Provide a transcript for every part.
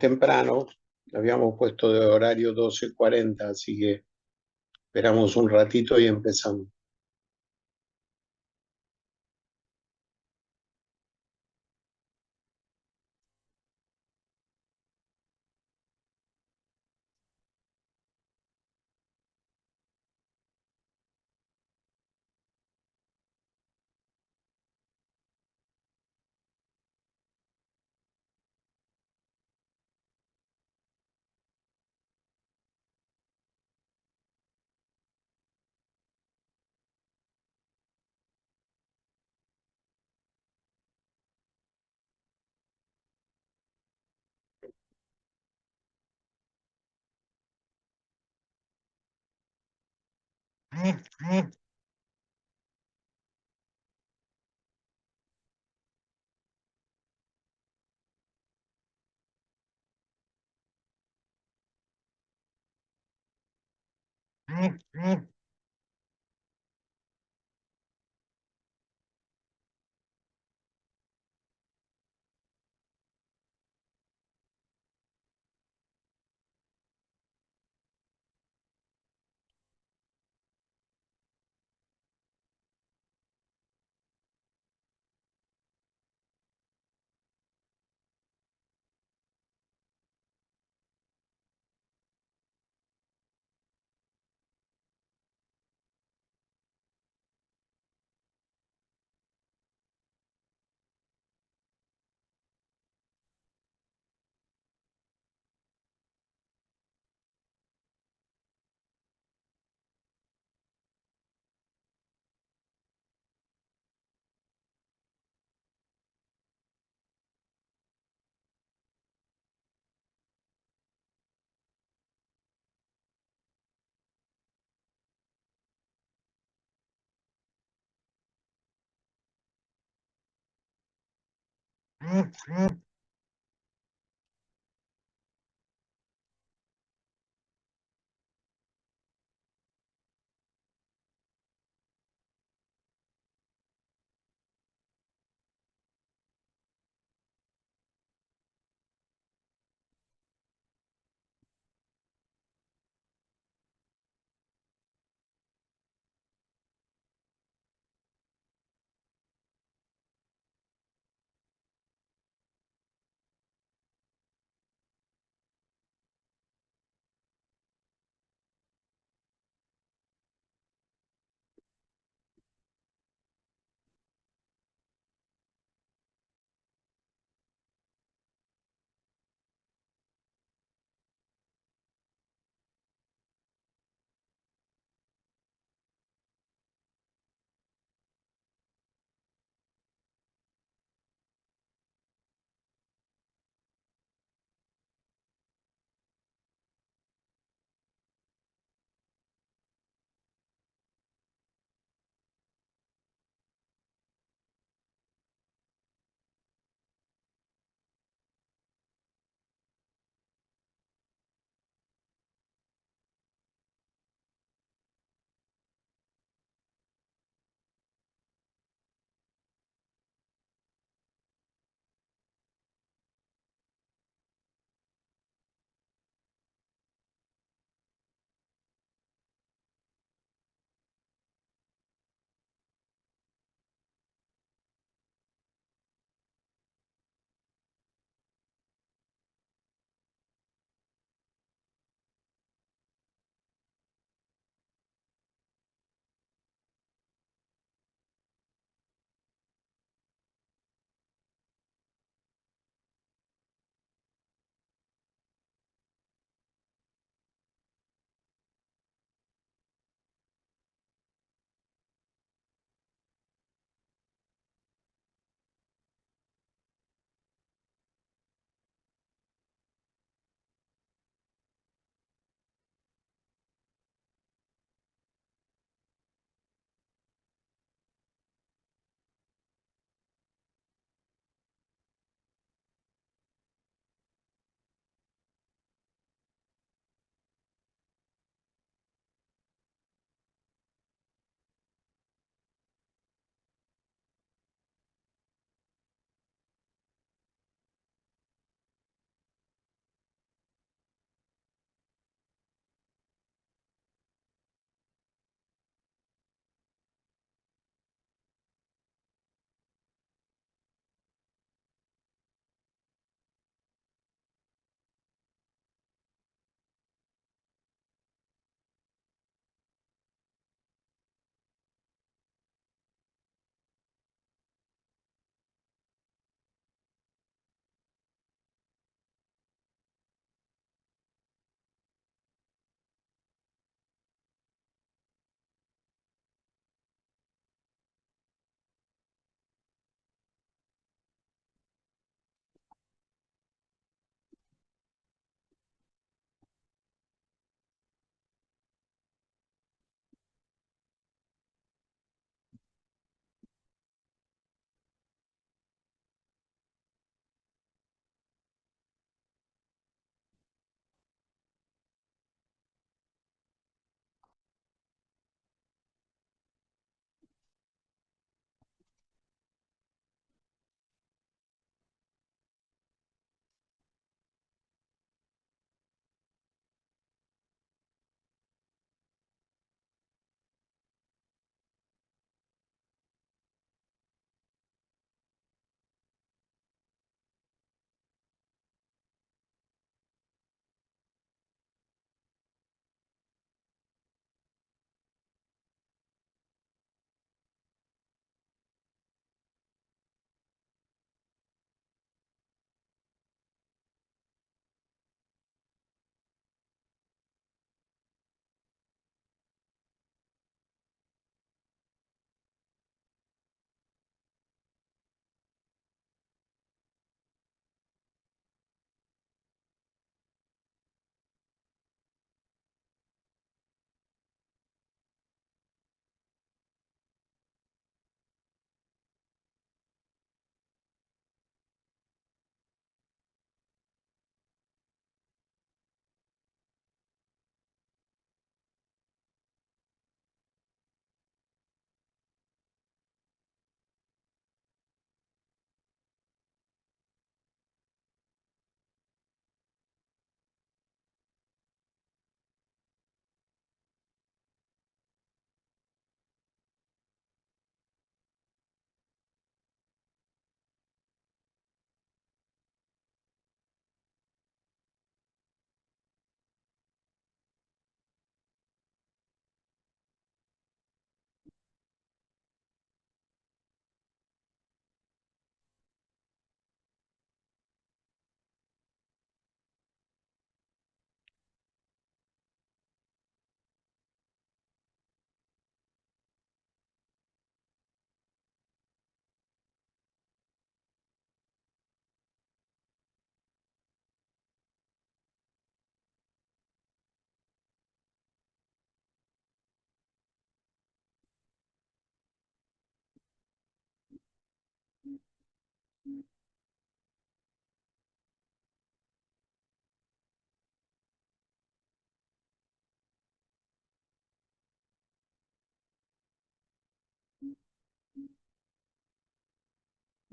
temprano, habíamos puesto de horario 12:40, así que esperamos un ratito y empezamos.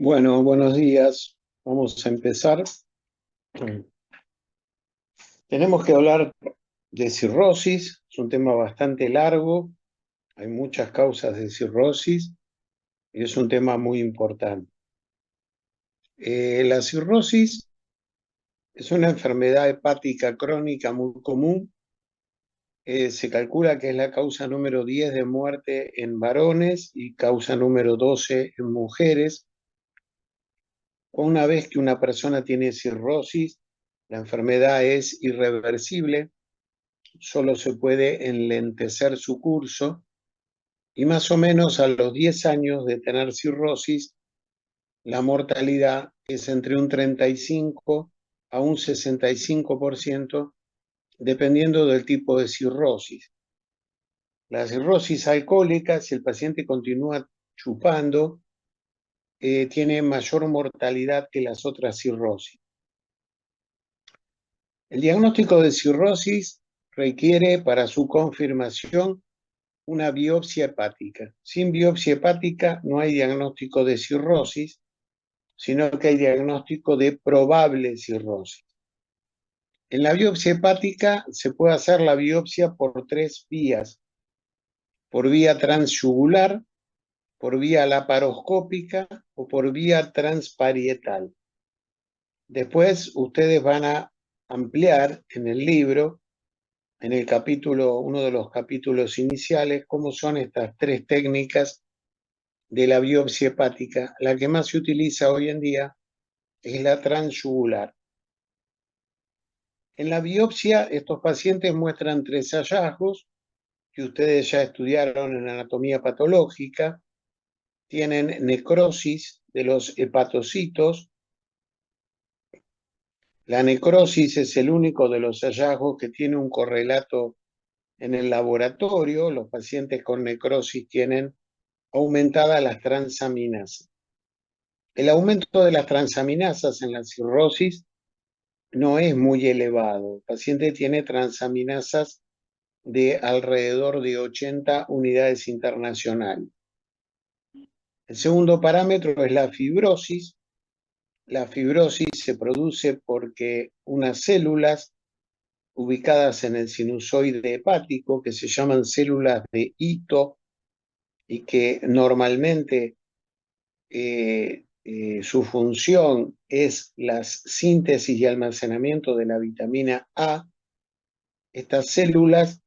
Bueno, buenos días. Vamos a empezar. Tenemos que hablar de cirrosis. Es un tema bastante largo. Hay muchas causas de cirrosis y es un tema muy importante. La cirrosis es una enfermedad hepática crónica muy común. Se calcula que es la causa número 10 de muerte en varones y causa número 12 en mujeres. Una vez que una persona tiene cirrosis, la enfermedad es irreversible, solo se puede enlentecer su curso y más o menos a los 10 años de tener cirrosis, la mortalidad es entre un 35 a un 65%, dependiendo del tipo de cirrosis. La cirrosis alcohólica, si el paciente continúa chupando, tiene mayor mortalidad que las otras cirrosis. El diagnóstico de cirrosis requiere para su confirmación una biopsia hepática. Sin biopsia hepática no hay diagnóstico de cirrosis, sino que hay diagnóstico de probable cirrosis. En la biopsia hepática se puede hacer la biopsia por 3 vías: por vía transyugular, por vía laparoscópica o por vía transparietal. Después ustedes van a ampliar en el libro, en el capítulo, uno de los capítulos iniciales, cómo son estas 3 técnicas de la biopsia hepática. La que más se utiliza hoy en día es la transyugular. En la biopsia, estos pacientes muestran 3 hallazgos que ustedes ya estudiaron en anatomía patológica. Tienen necrosis de los hepatocitos. La necrosis es el único de los hallazgos que tiene un correlato en el laboratorio. Los pacientes con necrosis tienen aumentadas las transaminasas. El aumento de las transaminasas en la cirrosis no es muy elevado. El paciente tiene transaminasas de alrededor de 80 unidades internacionales. El segundo parámetro es la fibrosis. La fibrosis se produce porque unas células ubicadas en el sinusoide hepático, que se llaman células de hito y que normalmente su función es la síntesis y almacenamiento de la vitamina A, estas células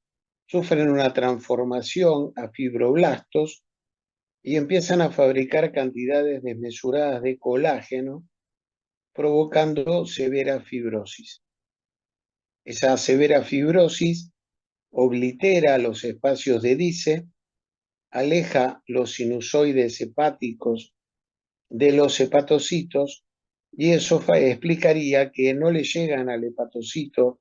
sufren una transformación a fibroblastos y empiezan a fabricar cantidades desmesuradas de colágeno, provocando severa fibrosis. Esa severa fibrosis oblitera los espacios de Dice, aleja los sinusoides hepáticos de los hepatocitos y eso explicaría que no le llegan al hepatocito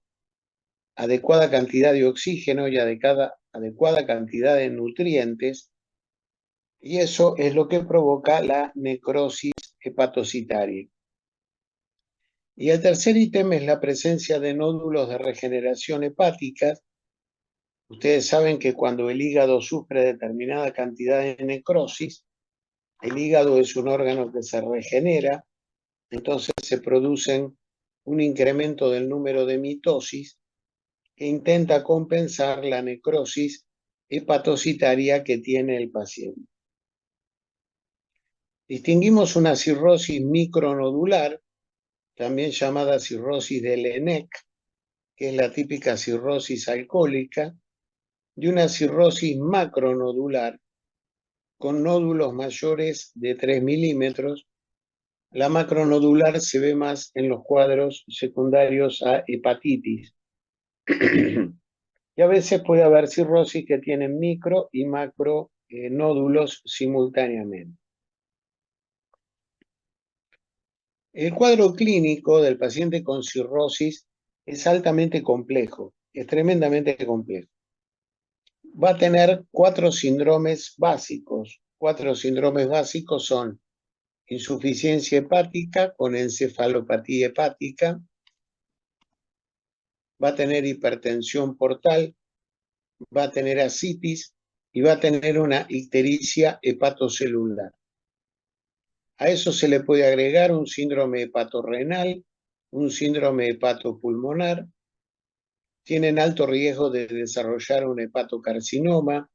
adecuada cantidad de oxígeno y adecuada cantidad de nutrientes, y eso es lo que provoca la necrosis hepatocitaria. Y el tercer ítem es la presencia de nódulos de regeneración hepática. Ustedes saben que cuando el hígado sufre determinada cantidad de necrosis, el hígado es un órgano que se regenera, entonces se producen un incremento del número de mitosis que intenta compensar la necrosis hepatocitaria que tiene el paciente. Distinguimos una cirrosis micronodular, también llamada cirrosis de Lennec, que es la típica cirrosis alcohólica, y una cirrosis macronodular, con nódulos mayores de 3 milímetros. La macronodular se ve más en los cuadros secundarios a hepatitis. Y a veces puede haber cirrosis que tienen micro y macro nódulos simultáneamente. El cuadro clínico del paciente con cirrosis es altamente complejo, es tremendamente complejo. Va a tener 4 síndromes básicos. 4 síndromes básicos son insuficiencia hepática con encefalopatía hepática, va a tener hipertensión portal, va a tener ascitis y va a tener una ictericia hepatocelular. A eso se le puede agregar un síndrome hepatorrenal, un síndrome hepatopulmonar. Tienen alto riesgo de desarrollar un hepatocarcinoma.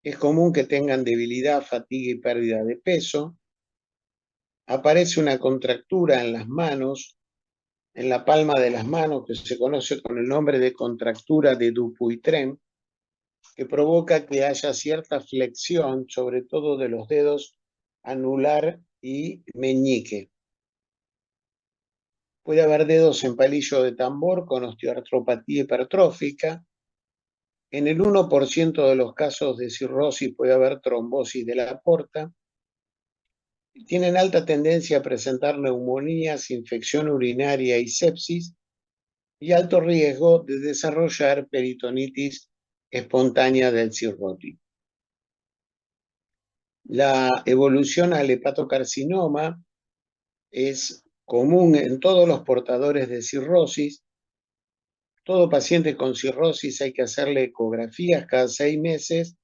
Es común que tengan debilidad, fatiga y pérdida de peso. Aparece una contractura en las manos, en la palma de las manos, que se conoce con el nombre de contractura de Dupuytren, que provoca que haya cierta flexión, sobre todo de los dedos anular y meñique. Puede haber dedos en palillo de tambor con osteoartropatía hipertrófica. En el 1% de los casos de cirrosis puede haber trombosis de la aorta. Tienen alta tendencia a presentar neumonías, infección urinaria y sepsis, y alto riesgo de desarrollar peritonitis espontánea del cirrótico. La evolución al hepatocarcinoma es común en todos los portadores de cirrosis. Todo paciente con cirrosis hay que hacerle ecografías cada 6 meses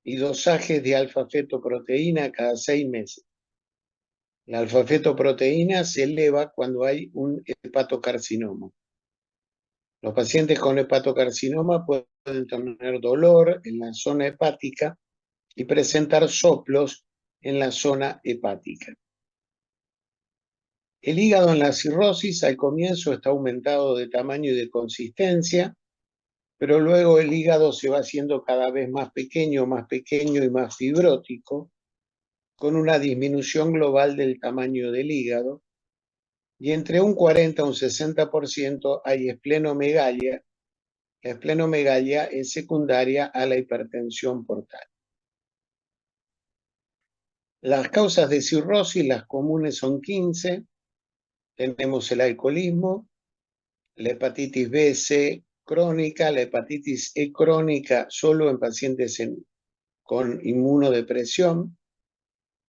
y dosajes de alfa-fetoproteína cada 6 meses. La alfa-fetoproteína se eleva cuando hay un hepatocarcinoma. Los pacientes con hepatocarcinoma pueden tener dolor en la zona hepática y presentar soplos en la zona hepática. El hígado en la cirrosis al comienzo está aumentado de tamaño y de consistencia, pero luego el hígado se va haciendo cada vez más pequeño y más fibrótico, con una disminución global del tamaño del hígado, y entre un 40 y un 60% hay esplenomegalia. La esplenomegalia es secundaria a la hipertensión portal. Las causas de cirrosis, las comunes son 15. Tenemos el alcoholismo, la hepatitis B, C crónica, la hepatitis E crónica solo en pacientes con inmunodepresión,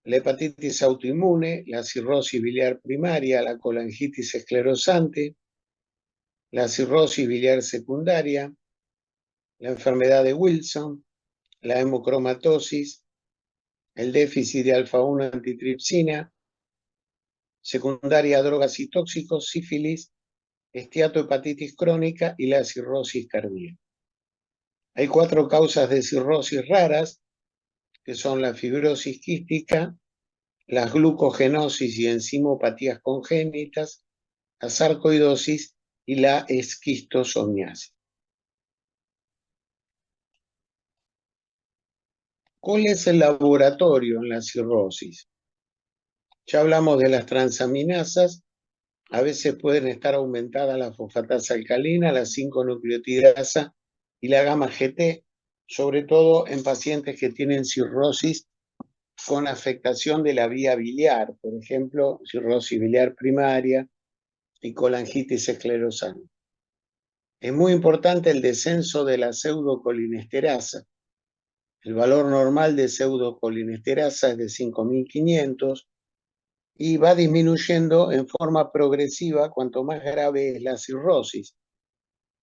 la hepatitis autoinmune, la cirrosis biliar primaria, la colangitis esclerosante, la cirrosis biliar secundaria, la enfermedad de Wilson, la hemocromatosis, el déficit de alfa-1 antitripsina, secundaria a drogas y tóxicos, sífilis, esteatohepatitis crónica y la cirrosis cardíaca. Hay 4 causas de cirrosis raras, que son la fibrosis quística, las glucogenosis y enzimopatías congénitas, la sarcoidosis y la esquistosomiasis. ¿Cuál es el laboratorio en la cirrosis? Ya hablamos de las transaminasas. A veces pueden estar aumentadas la fosfatasa alcalina, la 5-nucleotidasa y la gamma-GT, sobre todo en pacientes que tienen cirrosis con afectación de la vía biliar, por ejemplo, cirrosis biliar primaria y colangitis esclerosante. Es muy importante el descenso de la pseudocolinesterasa. El valor normal de pseudocolinesterasa es de 5.500 y va disminuyendo en forma progresiva cuanto más grave es la cirrosis.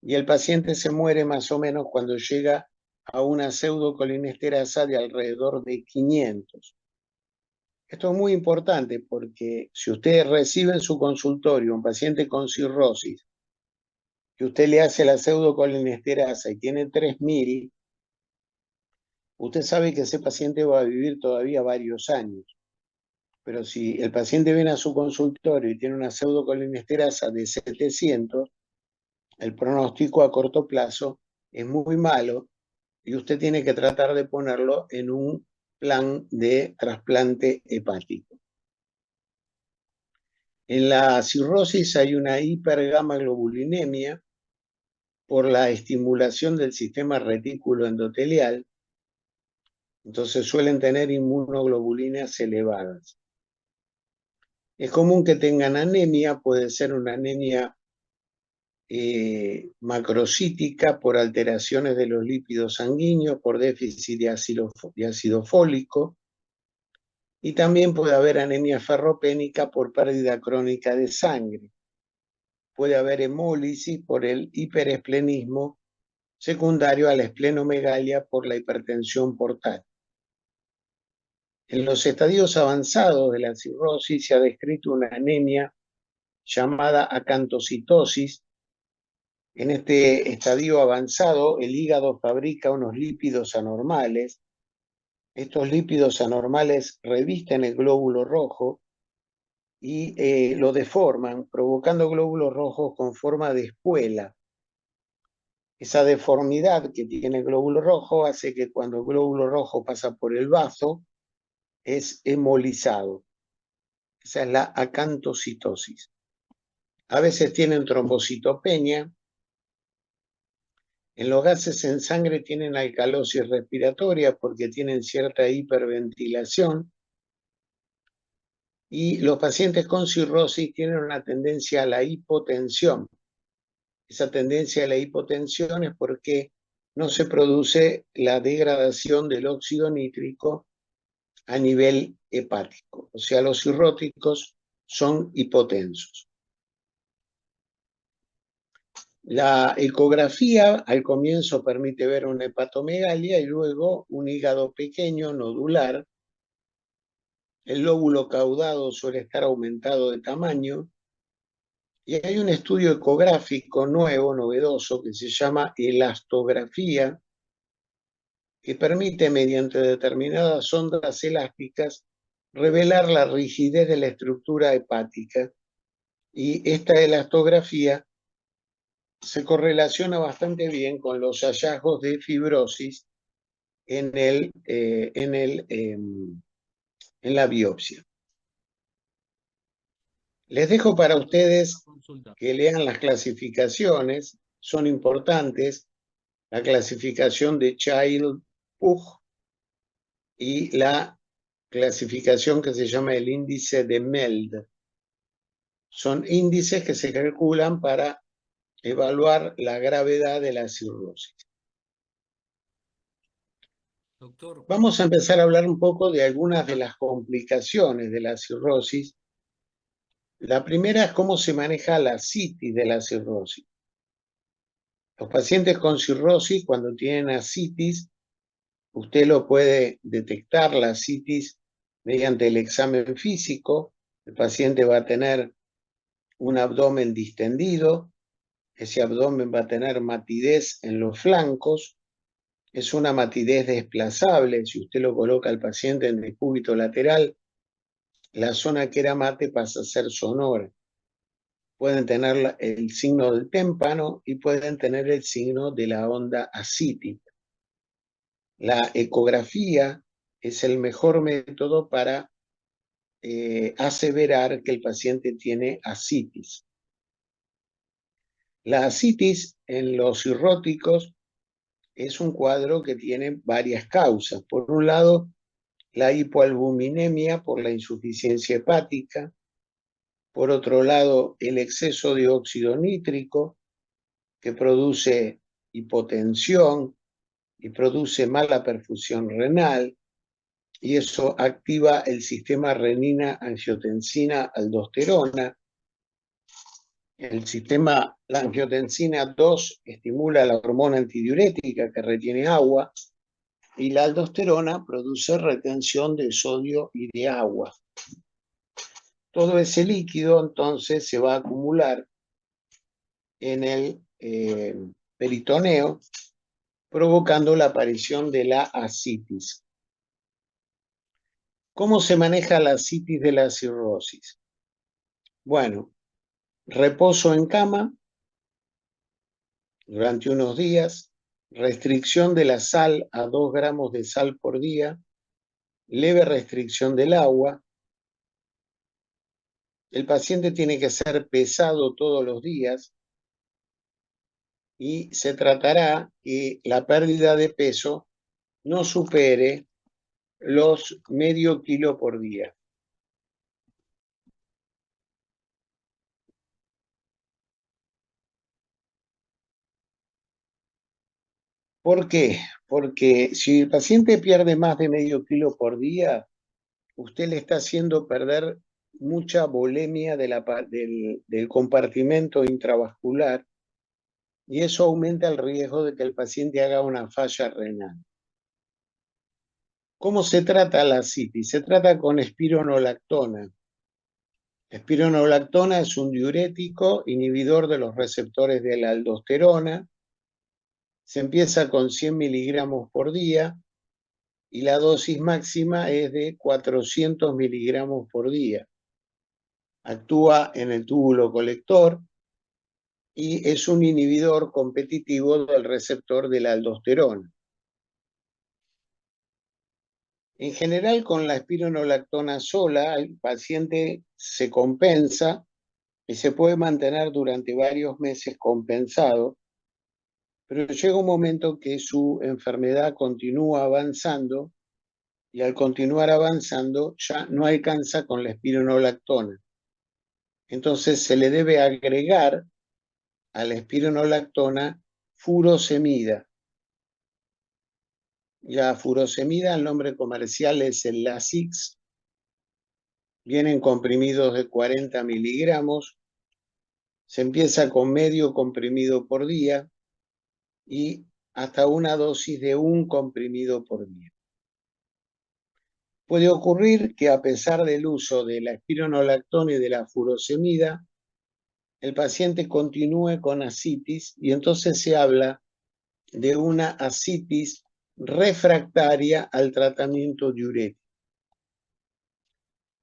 Y el paciente se muere más o menos cuando llega a una pseudocolinesterasa de alrededor de 500. Esto es muy importante porque si usted recibe en su consultorio un paciente con cirrosis, que usted le hace la pseudocolinesterasa y tiene 3000, usted sabe que ese paciente va a vivir todavía varios años. Pero si el paciente viene a su consultorio y tiene una pseudocolinesterasa de 700, el pronóstico a corto plazo es muy malo y usted tiene que tratar de ponerlo en un plan de trasplante hepático. En la cirrosis hay una hipergamaglobulinemia por la estimulación del sistema retículo endotelial, entonces suelen tener inmunoglobulinas elevadas. Es común que tengan anemia, puede ser una anemia macrocítica por alteraciones de los lípidos sanguíneos, por déficit de ácido fólico, y también puede haber anemia ferropénica por pérdida crónica de sangre. Puede haber hemólisis por el hiperesplenismo secundario a la esplenomegalia por la hipertensión portal. En los estadios avanzados de la cirrosis se ha descrito una anemia llamada acantocitosis. En este estadio avanzado, el hígado fabrica unos lípidos anormales. Estos lípidos anormales revisten el glóbulo rojo y lo deforman, provocando glóbulos rojos con forma de espuela. Esa deformidad que tiene el glóbulo rojo hace que cuando el glóbulo rojo pasa por el vaso, es hemolizado. Esa es la acantocitosis. A veces tienen trombocitopenia. En los gases en sangre tienen alcalosis respiratoria porque tienen cierta hiperventilación. Y los pacientes con cirrosis tienen una tendencia a la hipotensión. Esa tendencia a la hipotensión es porque no se produce la degradación del óxido nítrico a nivel hepático. O sea, los cirróticos son hipotensos. La ecografía al comienzo permite ver una hepatomegalia y luego un hígado pequeño, nodular. El lóbulo caudado suele estar aumentado de tamaño. Y hay un estudio ecográfico nuevo, novedoso, que se llama elastografía, que permite, mediante determinadas ondas elásticas, revelar la rigidez de la estructura hepática. Y esta elastografía se correlaciona bastante bien con los hallazgos de fibrosis en la biopsia. Les dejo para ustedes que lean las clasificaciones, son importantes, la clasificación de Child-Pugh y la clasificación que se llama el índice de MELD. Son índices que se calculan para evaluar la gravedad de la cirrosis. Doctor, Vamos a empezar a hablar un poco de algunas de las complicaciones de la cirrosis. La primera es cómo se maneja la asitis de la cirrosis. Los pacientes con cirrosis, cuando tienen asitis, usted lo puede detectar, la asitis, mediante el examen físico. El paciente va a tener un abdomen distendido, ese abdomen va a tener matidez en los flancos, es una matidez desplazable. Si usted lo coloca al paciente en decúbito lateral, la zona que era mate pasa a ser sonora. Pueden tener el signo del témpano y pueden tener el signo de la onda asítica. La ecografía es el mejor método para aseverar que el paciente tiene asitis. La asitis en los cirróticos es un cuadro que tiene varias causas. Por un lado, la hipoalbuminemia por la insuficiencia hepática. Por otro lado, el exceso de óxido nítrico, que produce hipotensión y produce mala perfusión renal, y eso activa el sistema renina-angiotensina-aldosterona. La angiotensina 2 estimula la hormona antidiurética que retiene agua, y la aldosterona produce retención de sodio y de agua. Todo ese líquido entonces se va a acumular en el peritoneo, provocando la aparición de la asitis. ¿Cómo se maneja la asitis de la cirrosis? Bueno, reposo en cama durante unos días, restricción de la sal a 2 gramos de sal por día, leve restricción del agua. El paciente tiene que ser pesado todos los días y se tratará que la pérdida de peso no supere los medio kilo por día. ¿Por qué? Porque si el paciente pierde más de medio kilo por día, usted le está haciendo perder mucha volemia del compartimento intravascular, y eso aumenta el riesgo de que el paciente haga una falla renal. ¿Cómo se trata la asitis? Se trata con espironolactona. La espironolactona es un diurético inhibidor de los receptores de la aldosterona. Se empieza con 100 miligramos por día y la dosis máxima es de 400 miligramos por día. Actúa en el túbulo colector y es un inhibidor competitivo del receptor de la aldosterona. En general, con la espironolactona sola, el paciente se compensa y se puede mantener durante varios meses compensado, pero llega un momento que su enfermedad continúa avanzando y al continuar avanzando ya no alcanza con la espironolactona. Entonces se le debe agregar a la espironolactona furosemida. La furosemida, el nombre comercial es el Lasix, vienen comprimidos de 40 miligramos, se empieza con medio comprimido por día y hasta una dosis de un comprimido por día. Puede ocurrir que a pesar del uso de la espironolactona y de la furosemida, el paciente continúe con asitis y entonces se habla de una asitis refractaria al tratamiento diurético.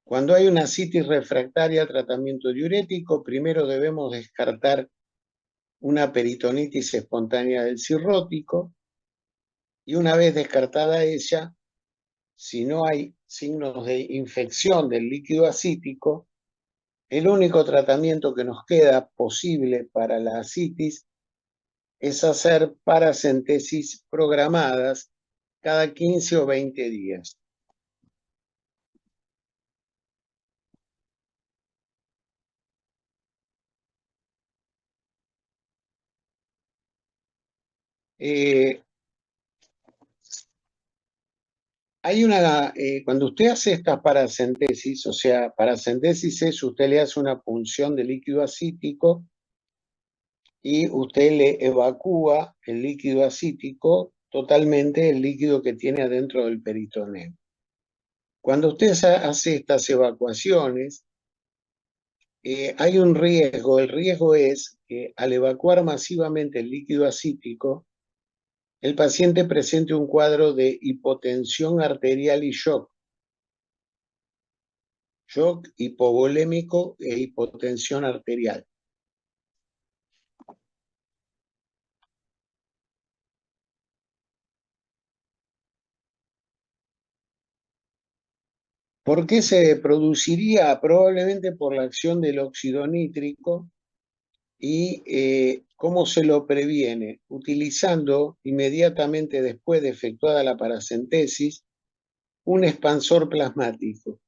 Cuando hay una asitis refractaria al tratamiento diurético, primero debemos descartar una peritonitis espontánea del cirrótico y una vez descartada ella, si no hay signos de infección del líquido asítico, el único tratamiento que nos queda posible para la asitis es hacer paracentesis programadas cada 15 o 20 días. Eh, cuando usted hace estas paracentesis, o sea, paracentesis es usted le hace una punción de líquido asítico y usted le evacúa el líquido asítico totalmente, el líquido que tiene adentro del peritoneo. Cuando usted hace estas evacuaciones, hay un riesgo. El riesgo es que al evacuar masivamente el líquido asítico, el paciente presente un cuadro de hipotensión arterial y shock hipovolémico e hipotensión arterial. ¿Por qué se produciría? Probablemente por la acción del óxido nítrico. ¿Y cómo se lo previene? Utilizando inmediatamente después de efectuada la paracentesis un expansor plasmático.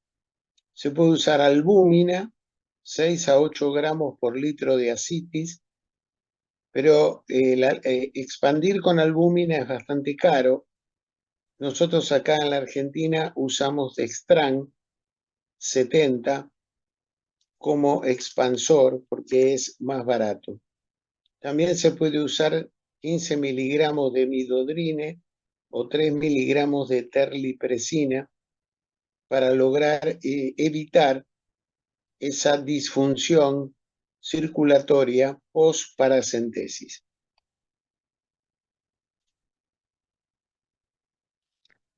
Se puede usar albúmina, 6 a 8 gramos por litro de asitis, pero expandir con albúmina es bastante caro. Nosotros acá en la Argentina usamos Dextran 70 como expansor porque es más barato. También se puede usar 15 miligramos de midodrine o 3 miligramos de terlipresina para lograr evitar esa disfunción circulatoria post-paracentesis.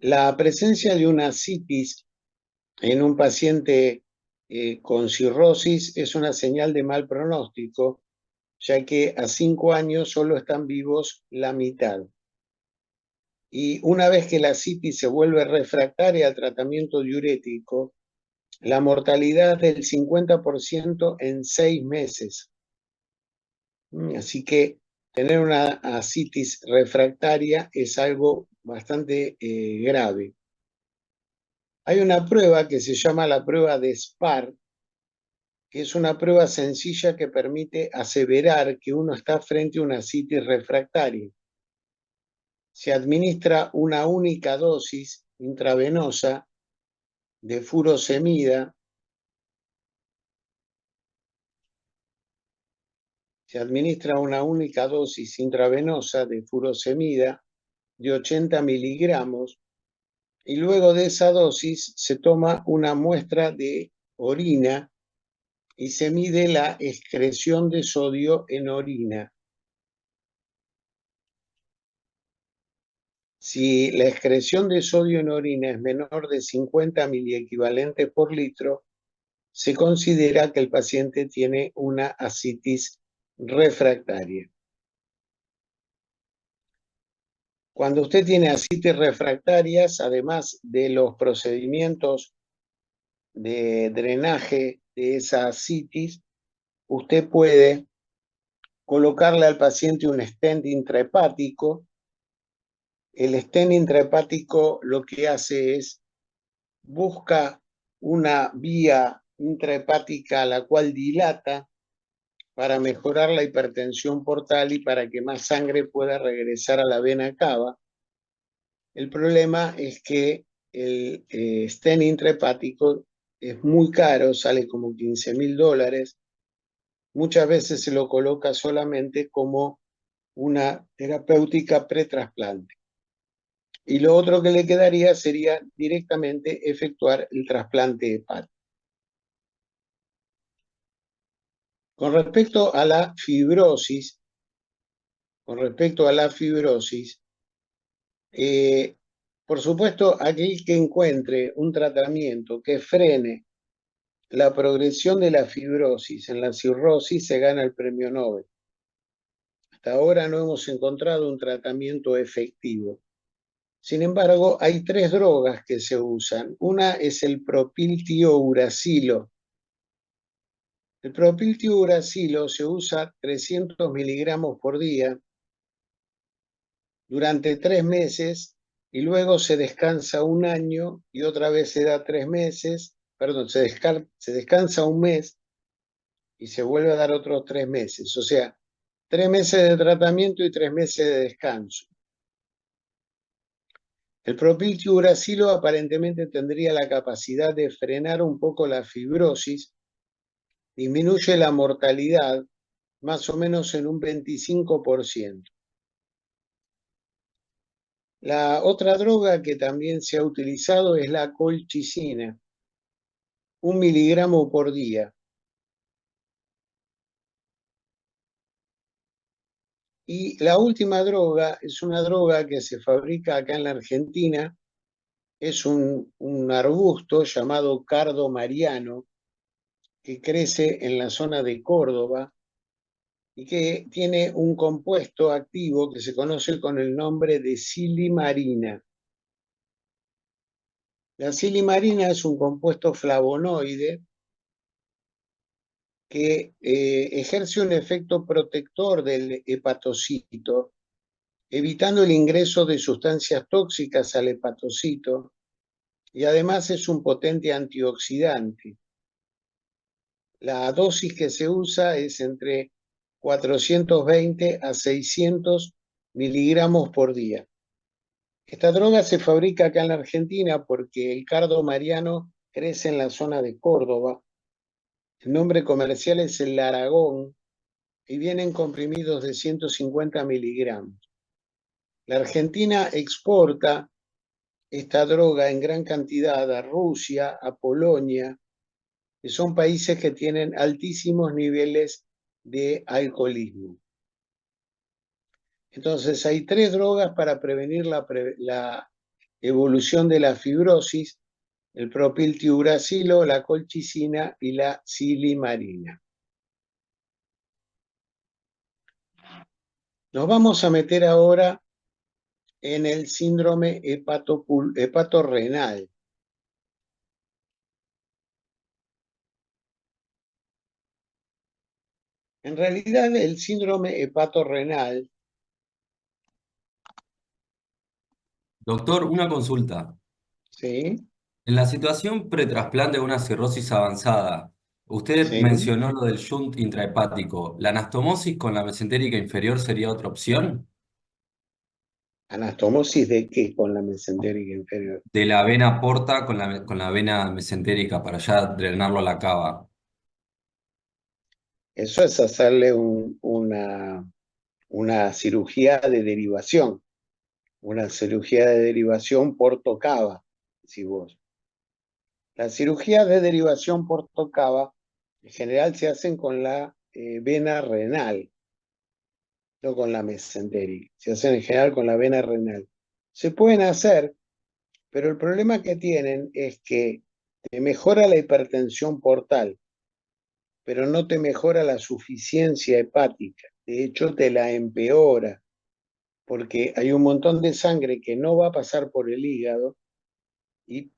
La presencia de una asitis en un paciente con cirrosis es una señal de mal pronóstico, ya que a 5 años solo están vivos la mitad. Y una vez que la asitis se vuelve refractaria al tratamiento diurético, la mortalidad es del 50% en 6 meses. Así que tener una asitis refractaria es algo bastante grave. Hay una prueba que se llama la prueba de SPAR, que es una prueba sencilla que permite aseverar que uno está frente a una asitis refractaria. Se administra una única dosis intravenosa de furosemida. Se administra una única dosis intravenosa de furosemida de 80 miligramos y luego de esa dosis se toma una muestra de orina y se mide la excreción de sodio en orina. Si la excreción de sodio en orina es menor de 50 miliequivalentes por litro, se considera que el paciente tiene una ascitis refractaria. Cuando usted tiene ascitis refractarias, además de los procedimientos de drenaje de esa ascitis, usted puede colocarle al paciente un stent intrahepático. El stent intrahepático lo que hace es busca una vía intrahepática a la cual dilata para mejorar la hipertensión portal y para que más sangre pueda regresar a la vena cava. El problema es que el stent intrahepático es muy caro, sale como $15.000. Muchas veces se lo coloca solamente como una terapéutica pretrasplante. Y lo otro que le quedaría sería directamente efectuar el trasplante hepático. Con respecto a la fibrosis, por supuesto, aquel que encuentre un tratamiento que frene la progresión de la fibrosis en la cirrosis se gana el premio Nobel. Hasta ahora no hemos encontrado un tratamiento efectivo. Sin embargo, hay 3 drogas que se usan. Una es el propiltiouracilo. El propiltiouracilo se usa 300 miligramos por día durante 3 meses y luego se descansa un año y otra vez se da 3 meses, perdón, se descansa un mes y se vuelve a dar otros 3 meses. O sea, 3 meses de tratamiento y 3 meses de descanso. El propiltiuracilo aparentemente tendría la capacidad de frenar un poco la fibrosis, disminuye la mortalidad más o menos en un 25%. La otra droga que también se ha utilizado es la colchicina, 1 miligramo por día. Y la última droga es una droga que se fabrica acá en la Argentina, es un arbusto llamado cardo mariano que crece en la zona de Córdoba y que tiene un compuesto activo que se conoce con el nombre de silimarina. La silimarina es un compuesto flavonoide que ejerce un efecto protector del hepatocito, evitando el ingreso de sustancias tóxicas al hepatocito, y además es un potente antioxidante. La dosis que se usa es entre 420 a 600 miligramos por día. Esta droga se fabrica acá en la Argentina porque el cardo mariano crece en la zona de Córdoba. El nombre comercial es el Aragón y vienen comprimidos de 150 miligramos. La Argentina exporta esta droga en gran cantidad a Rusia, a Polonia, que son países que tienen altísimos niveles de alcoholismo. Entonces hay 3 drogas para prevenir la evolución de la fibrosis: el propiltiuracilo, la colchicina y la silimarina. Nos vamos a meter ahora en el síndrome hepatorrenal. En realidad, el síndrome hepatorrenal, Doctor, una consulta. ¿sí? En la situación pretrasplante de una cirrosis avanzada, usted ¿Sí? mencionó lo del shunt intrahepático. ¿La anastomosis con la mesentérica inferior sería otra opción? ¿Anastomosis de qué con la mesentérica inferior? De la vena porta con la vena mesentérica para ya drenarlo a la cava. Eso es hacerle una cirugía de derivación por tocava. decís vos. Las cirugías de derivación por TOCAVA en general se hacen con la vena renal, no con la mesentérica. Se hacen en general con la vena renal. Se pueden hacer, pero el problema que tienen es que te mejora la hipertensión portal, pero no te mejora la suficiencia hepática. De hecho, te la empeora, porque hay un montón de sangre que no va a pasar por el hígado y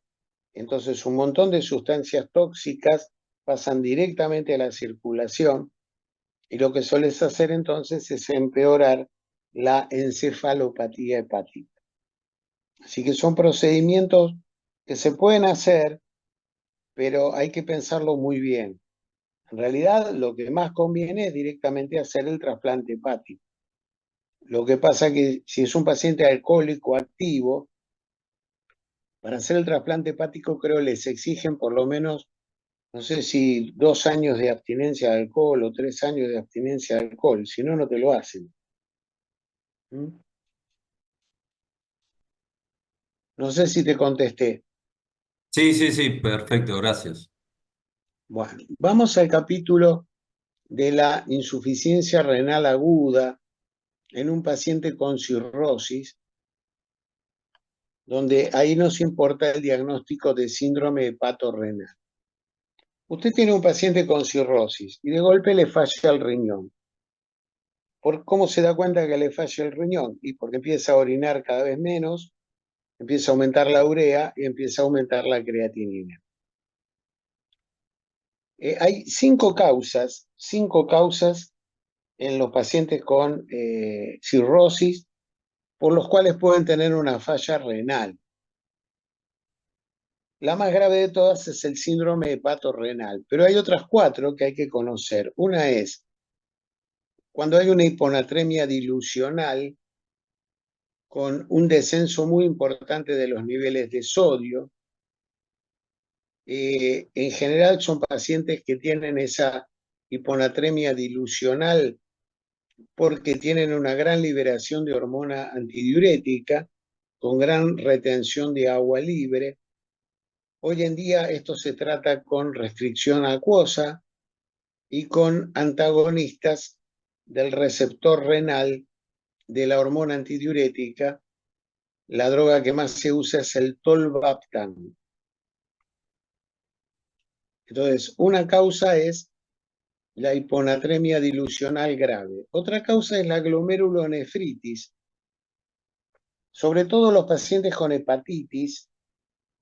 entonces un montón de sustancias tóxicas pasan directamente a la circulación y lo que sueles hacer entonces es empeorar la encefalopatía hepática. Así que son procedimientos que se pueden hacer, pero hay que pensarlo muy bien. En realidad, lo que más conviene es directamente hacer el trasplante hepático. Lo que pasa es que si es un paciente alcohólico activo, para hacer el trasplante hepático creo les exigen por lo menos, no sé si 2 años de abstinencia de alcohol o 3 años de abstinencia de alcohol, si no, no te lo hacen. ¿Mm? No sé si te contesté. Sí, sí, sí, perfecto, gracias. Bueno, vamos al capítulo de la insuficiencia renal aguda en un paciente con cirrosis, donde ahí nos importa el diagnóstico de síndrome hepatorrenal. Usted tiene un paciente con cirrosis y de golpe le falla el riñón. ¿Cómo se da cuenta que le falla el riñón? Y porque empieza a orinar cada vez menos, empieza a aumentar la urea y empieza a aumentar la creatinina. Hay cinco causas en los pacientes con cirrosis por los cuales pueden tener una falla renal. La más grave de todas es el síndrome hepatorrenal, pero hay otras 4 que hay que conocer. Una es cuando hay una hiponatremia dilucional con un descenso muy importante de los niveles de sodio. En general son pacientes que tienen esa hiponatremia dilucional porque tienen una gran liberación de hormona antidiurética con gran retención de agua libre. Hoy en día esto se trata con restricción acuosa y con antagonistas del receptor renal de la hormona antidiurética. La droga que más se usa es el tolvaptan. Entonces, una causa es la hiponatremia dilucional grave. Otra causa es la glomerulonefritis. Sobre todo los pacientes con hepatitis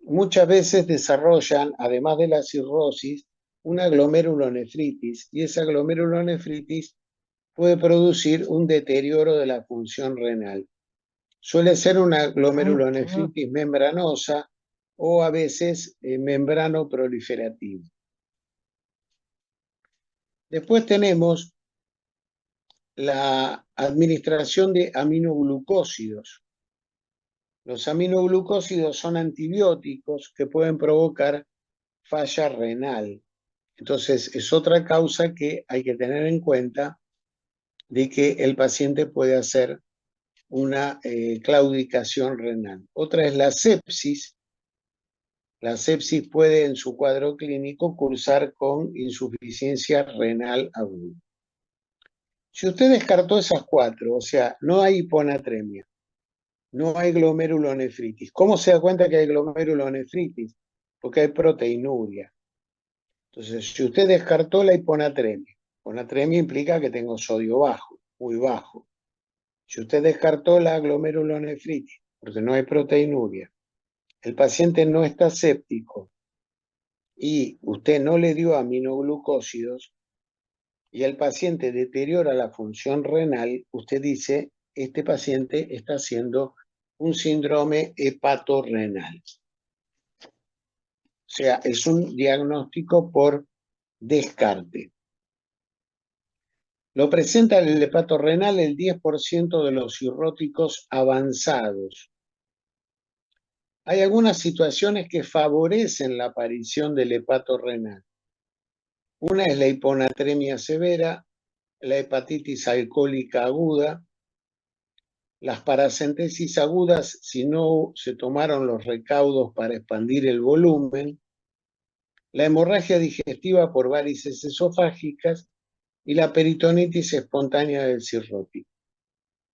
muchas veces desarrollan, además de la cirrosis, una glomerulonefritis y esa glomerulonefritis puede producir un deterioro de la función renal. Suele ser una glomerulonefritis membranosa o a veces membrano proliferativa. Después tenemos la administración de aminoglucósidos. Los aminoglucósidos son antibióticos que pueden provocar falla renal. Entonces, es otra causa que hay que tener en cuenta de que el paciente puede hacer una claudicación renal. Otra es la sepsis. La sepsis puede en su cuadro clínico cursar con insuficiencia renal aguda. Si usted descartó esas 4, o sea, no hay hiponatremia, no hay glomerulonefritis. ¿Cómo se da cuenta que hay glomerulonefritis? Porque hay proteinuria. Entonces, si usted descartó la hiponatremia implica que tengo sodio bajo, muy bajo. Si usted descartó la glomerulonefritis, porque no hay proteinuria, el paciente no está séptico y usted no le dio aminoglucósidos y el paciente deteriora la función renal, usted dice, este paciente está haciendo un síndrome hepatorrenal. O sea, es un diagnóstico por descarte. Lo presenta el hepatorrenal el 10% de los cirróticos avanzados. Hay algunas situaciones que favorecen la aparición del hepatorrenal. Una es la hiponatremia severa, la hepatitis alcohólica aguda, Las paracentesis agudas, si no se tomaron los recaudos para expandir el volumen, la hemorragia digestiva por varices esofágicas y la peritonitis espontánea del cirrótico.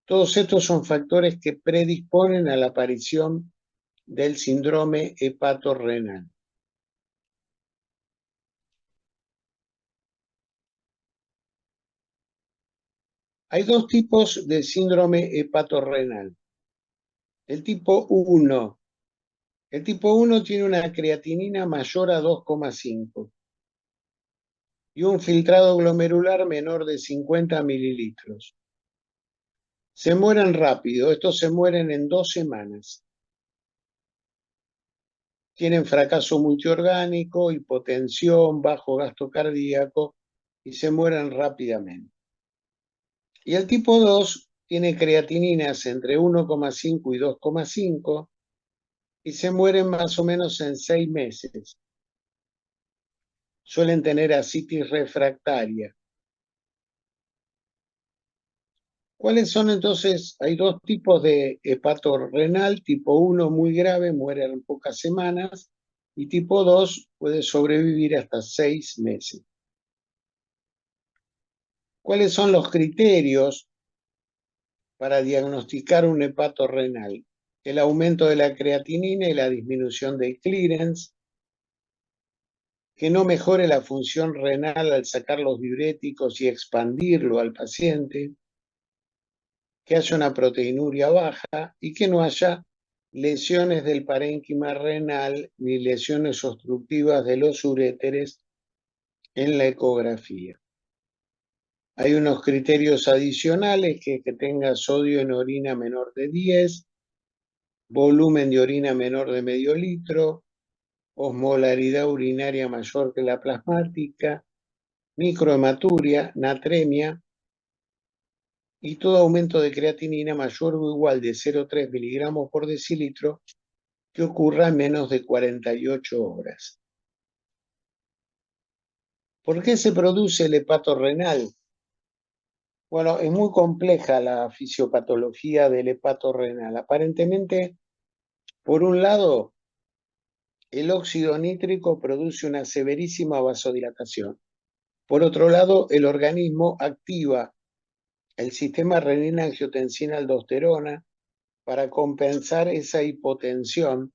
Todos estos son factores que predisponen a la aparición del síndrome hepatorrenal. Hay dos tipos de síndrome hepatorrenal. El tipo 1. El tipo 1 tiene una creatinina mayor a 2,5 y un filtrado glomerular menor de 50 mililitros. Se mueren rápido, estos se mueren en 2 semanas. Tienen fracaso multiorgánico, hipotensión, bajo gasto cardíaco y se mueren rápidamente. Y el tipo 2 tiene creatininas entre 1,5 y 2,5 y se mueren más o menos en 6 meses. Suelen tener ascitis refractaria. ¿Cuáles son entonces? Hay dos tipos de hepatorrenal, tipo 1 muy grave, muere en pocas semanas, y tipo 2 puede sobrevivir hasta 6 meses. ¿Cuáles son los criterios para diagnosticar un hepatorrenal? El aumento de la creatinina y la disminución del clearance, que no mejore la función renal al sacar los diuréticos y expandirlo al paciente, que haya una proteinuria baja y que no haya lesiones del parénquima renal ni lesiones obstructivas de los uréteres en la ecografía. Hay unos criterios adicionales que tenga sodio en orina menor de 10, volumen de orina menor de medio litro, osmolaridad urinaria mayor que la plasmática, microhematuria, natremia y todo aumento de creatinina mayor o igual de 0,3 miligramos por decilitro que ocurra en menos de 48 horas. ¿Por qué se produce el hepato renal? Bueno, es muy compleja la fisiopatología del hepato renal. Aparentemente, por un lado, el óxido nítrico produce una severísima vasodilatación. Por otro lado, el organismo activa el sistema renina-angiotensina-aldosterona para compensar esa hipotensión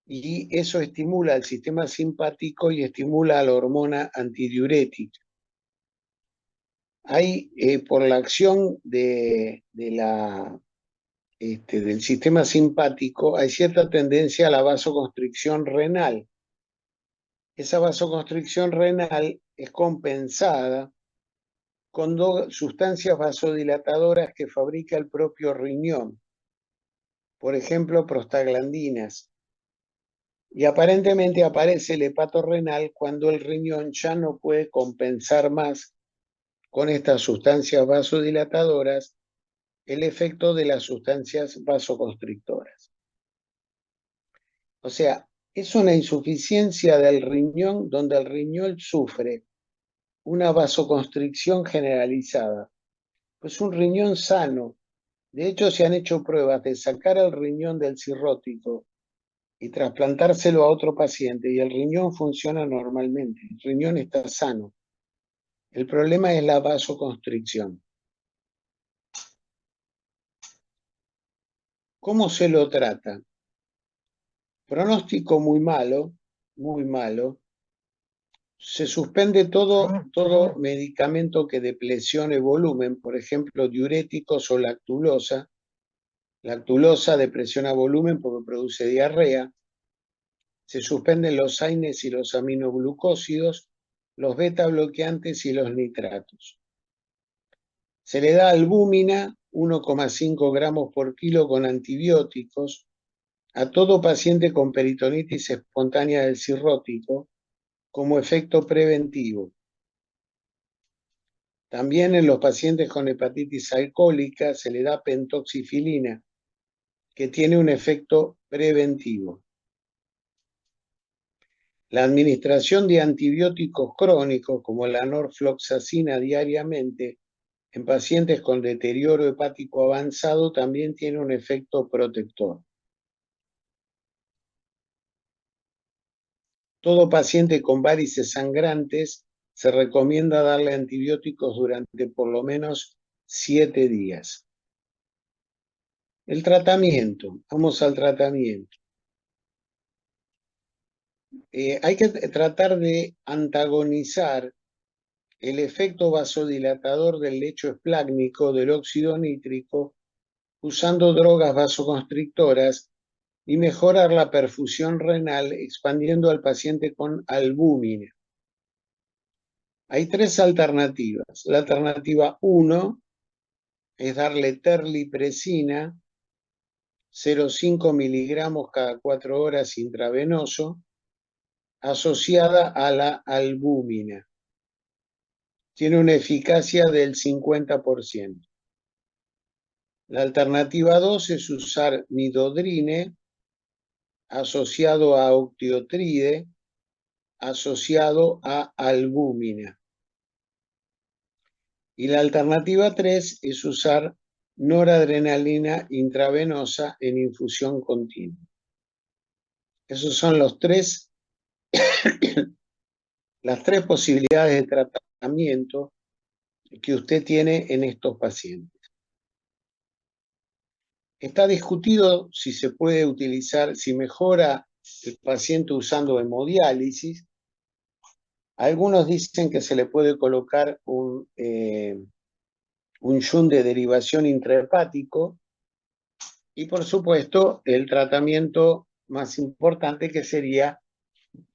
y eso estimula el sistema simpático y estimula la hormona antidiurética. Hay, por la acción del sistema simpático, hay cierta tendencia a la vasoconstricción renal. Esa vasoconstricción renal es compensada con dos sustancias vasodilatadoras que fabrica el propio riñón, por ejemplo, prostaglandinas. Y aparentemente aparece el hepato renal cuando el riñón ya no puede compensar más con estas sustancias vasodilatadoras el efecto de las sustancias vasoconstrictoras. O sea, es una insuficiencia del riñón donde el riñón sufre una vasoconstricción generalizada. Pues un riñón sano. De hecho, se han hecho pruebas de sacar el riñón del cirrótico y trasplantárselo a otro paciente y el riñón funciona normalmente. El riñón está sano. El problema es la vasoconstricción. ¿Cómo se lo trata? Pronóstico muy malo, muy malo. Se suspende todo medicamento que depresione volumen, por ejemplo, diuréticos o lactulosa. Lactulosa depresiona volumen porque produce diarrea. Se suspenden los AINES y los aminoglucósidos, los beta bloqueantes y los nitratos. Se le da albúmina, 1,5 gramos por kilo con antibióticos, a todo paciente con peritonitis espontánea del cirrótico como efecto preventivo. También en los pacientes con hepatitis alcohólica se le da pentoxifilina, que tiene un efecto preventivo. La administración de antibióticos crónicos, como la norfloxacina diariamente, En pacientes con deterioro hepático avanzado también tiene un efecto protector. Todo paciente con varices sangrantes se recomienda darle antibióticos durante por lo menos 7 días. El tratamiento, vamos al tratamiento. Hay que tratar de antagonizar el efecto vasodilatador del lecho esplácnico del óxido nítrico usando drogas vasoconstrictoras y mejorar la perfusión renal expandiendo al paciente con albúmina. Hay 3 alternativas. La alternativa 1 es darle terlipresina, 0,5 miligramos cada 4 horas intravenoso, asociada a la albúmina. Tiene una eficacia del 50%. La alternativa 2 es usar midodrine asociado a octiotride, asociado a albúmina. Y la alternativa 3 es usar noradrenalina intravenosa en infusión continua. Esos son las tres posibilidades de tratamiento que usted tiene en estos pacientes. Está discutido si se puede utilizar, si mejora el paciente usando hemodiálisis. Algunos dicen que se le puede colocar un shunt de derivación intrahepático y, por supuesto, el tratamiento más importante que sería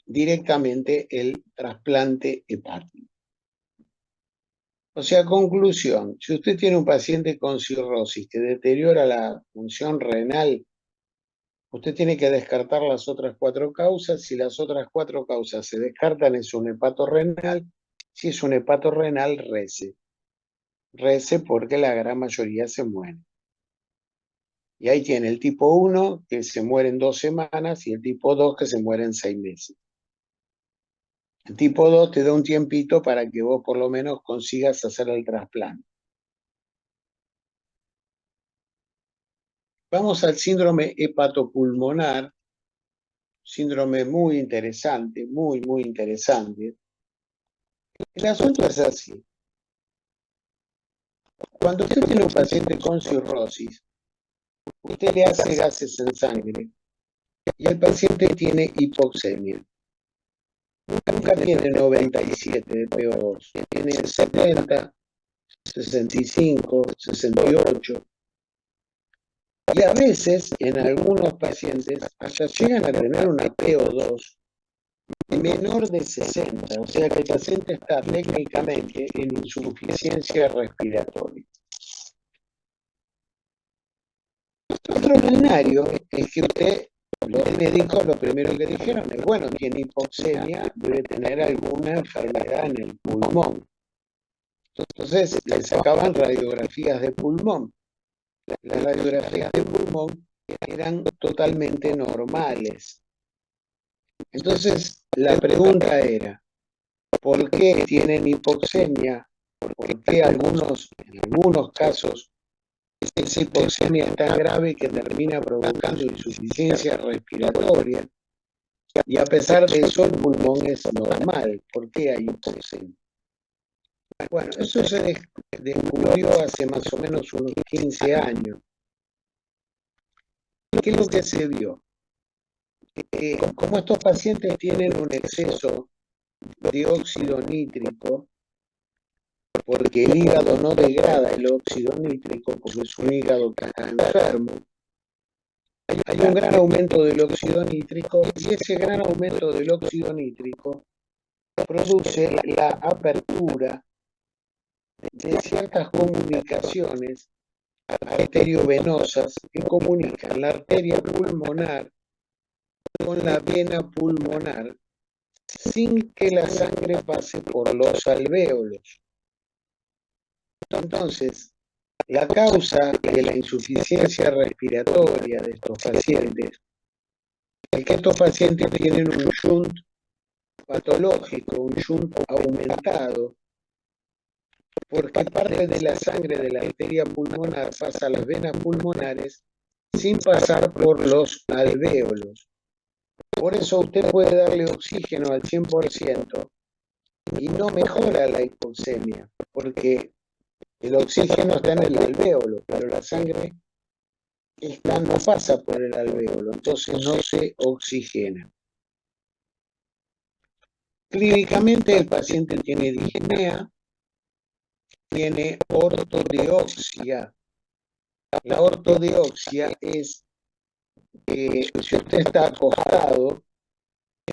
directamente el trasplante hepático. O sea, conclusión, si usted tiene un paciente con cirrosis que deteriora la función renal, usted tiene que descartar las otras 4 causas. Si las otras 4 causas se descartan, es un hepatorrenal. Si es un hepatorrenal, rece. Rece porque la gran mayoría se muere. Y ahí tiene el tipo 1, que se muere en 2 semanas, y el tipo 2, que se muere en 6 meses. El tipo 2 te da un tiempito para que vos por lo menos consigas hacer el trasplante. Vamos al síndrome hepatopulmonar, síndrome muy interesante, muy interesante. El asunto es así. Cuando usted tiene un paciente con cirrosis, usted le hace gases en sangre y el paciente tiene hipoxemia. Nunca tiene 97 de PO2, tiene 70, 65, 68. Y a veces, en algunos pacientes, hasta llegan a tener una PO2 menor de 60, o sea que el paciente está técnicamente en insuficiencia respiratoria. Lo extraordinario es que usted, los médicos, lo primero que dijeron es, bueno, tiene hipoxemia, debe tener alguna enfermedad en el pulmón. Entonces le sacaban radiografías de pulmón. Las radiografías de pulmón eran totalmente normales. Entonces la pregunta era, ¿por qué tienen hipoxemia? ¿Por qué en algunos casos esa hipoxemia es tan grave que termina provocando insuficiencia respiratoria? Y a pesar de eso, el pulmón es normal. ¿Por qué hay hipoxemia? Bueno, eso se descubrió hace más o menos unos 15 años. ¿Qué es lo que se vio? Como estos pacientes tienen un exceso de óxido nítrico, porque el hígado no degrada el óxido nítrico, porque es un hígado que está enfermo, hay un gran aumento del óxido nítrico y ese gran aumento del óxido nítrico produce la apertura de ciertas comunicaciones arteriovenosas que comunican la arteria pulmonar con la vena pulmonar sin que la sangre pase por los alvéolos. Entonces, la causa de la insuficiencia respiratoria de estos pacientes es que estos pacientes tienen un shunt patológico, un shunt aumentado, porque parte de la sangre de la arteria pulmonar pasa a las venas pulmonares sin pasar por los alvéolos. Por eso usted puede darle oxígeno al 100% y no mejora la hipoxemia, porque el oxígeno está en el alvéolo, pero la sangre no pasa por el alvéolo, entonces no se oxigena. Clínicamente el paciente tiene disnea, tiene ortodeoxia. La ortodeoxia es que si usted está acostado,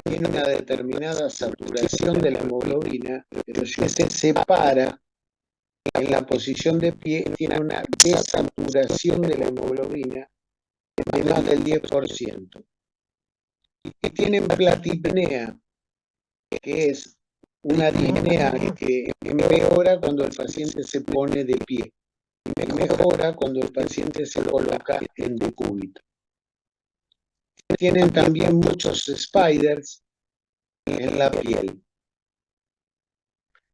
tiene una determinada saturación de la hemoglobina, pero si usted se para en la posición de pie, tiene una desaturación de la hemoglobina de más del 10%. Y tienen platipnea, que es una disnea que empeora cuando el paciente se pone de pie y mejora cuando el paciente se coloca en decúbito. Tienen también muchos spiders en la piel.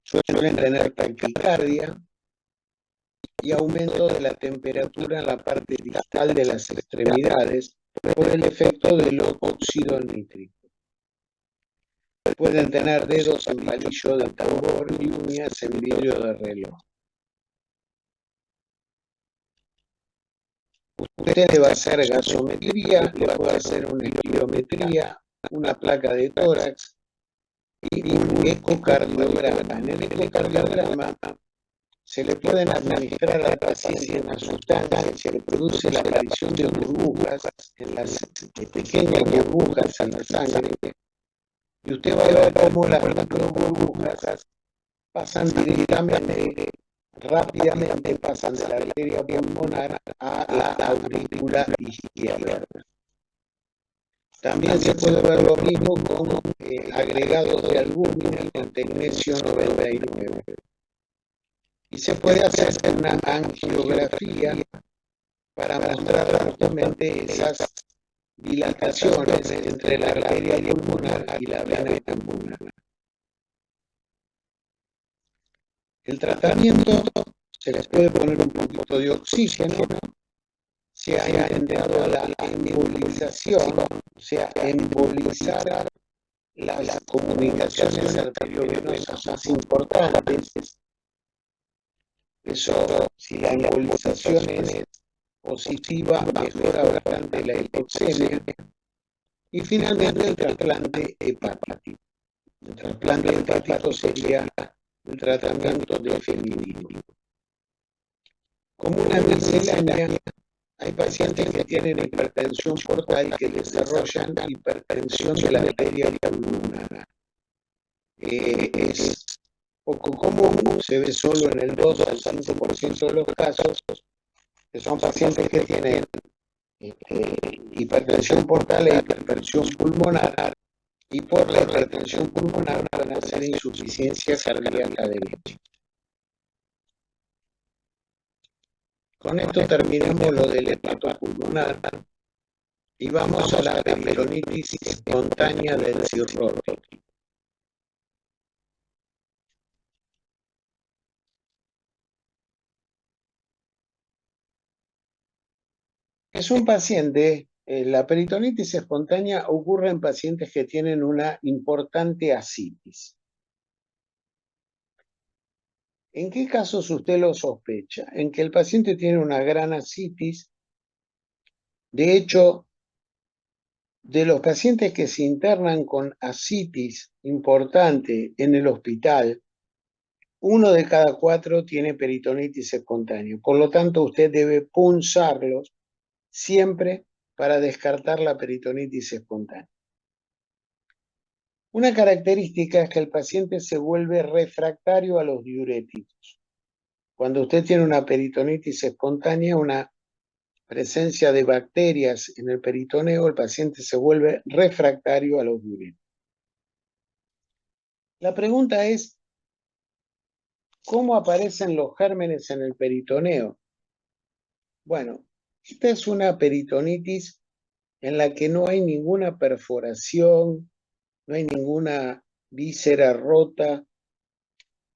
Suelen tener taquicardia y aumento de la temperatura en la parte distal de las extremidades por el efecto del óxido nítrico. Pueden tener dedos en palillo de tambor y uñas en vidrio de reloj. Usted le va a hacer gasometría, le va a hacer una espirometría, una placa de tórax y un ecocardiograma. En el ecocardiograma se le pueden administrar al paciente una sustancia que produce la aparición de burbujas, en las pequeñas burbujas en la sangre, y usted va a ver cómo las burbujas pasan directamente, rápidamente pasan de la arteria pulmonar a la aurícula izquierda. También se puede ver lo mismo con agregados de albúmina con tecnesio 99. Y se puede hacer una angiografía para mostrar justamente esas dilataciones entre la arteria pulmonar y la vena pulmonar. El tratamiento se les puede poner un poquito de oxígeno, se ha intentado la embolización, o sea, embolizar las comunicaciones arteriovenosas más importantes. Eso, si la embolización es positiva, mejora bastante la hipoxemia. Y finalmente el trasplante hepático. El trasplante hepático sería el tratamiento definitivo. Como una miscelánea, hay pacientes que tienen hipertensión portal que desarrollan hipertensión de la arteria pulmonar. Es poco común, se ve solo en el 2 al 5% de los casos, que son pacientes que tienen hipertensión portal e hipertensión pulmonar, y por la hipertensión pulmonar van a hacer insuficiencia cardíaca de leche. Con esto terminamos lo del hepatopulmonar y vamos a la peritonitis espontánea del cirrótico. Es un paciente, la peritonitis espontánea ocurre en pacientes que tienen una importante ascitis. ¿En qué casos usted lo sospecha? En que el paciente tiene una gran ascitis. De hecho, de los pacientes que se internan con ascitis importante en el hospital, 1 de cada 4 tiene peritonitis espontánea. Por lo tanto, usted debe punzarlos siempre para descartar la peritonitis espontánea. Una característica es que el paciente se vuelve refractario a los diuréticos. Cuando usted tiene una peritonitis espontánea, una presencia de bacterias en el peritoneo, el paciente se vuelve refractario a los diuréticos. La pregunta es, ¿cómo aparecen los gérmenes en el peritoneo? Bueno, esta es una peritonitis en la que no hay ninguna perforación, no hay ninguna víscera rota,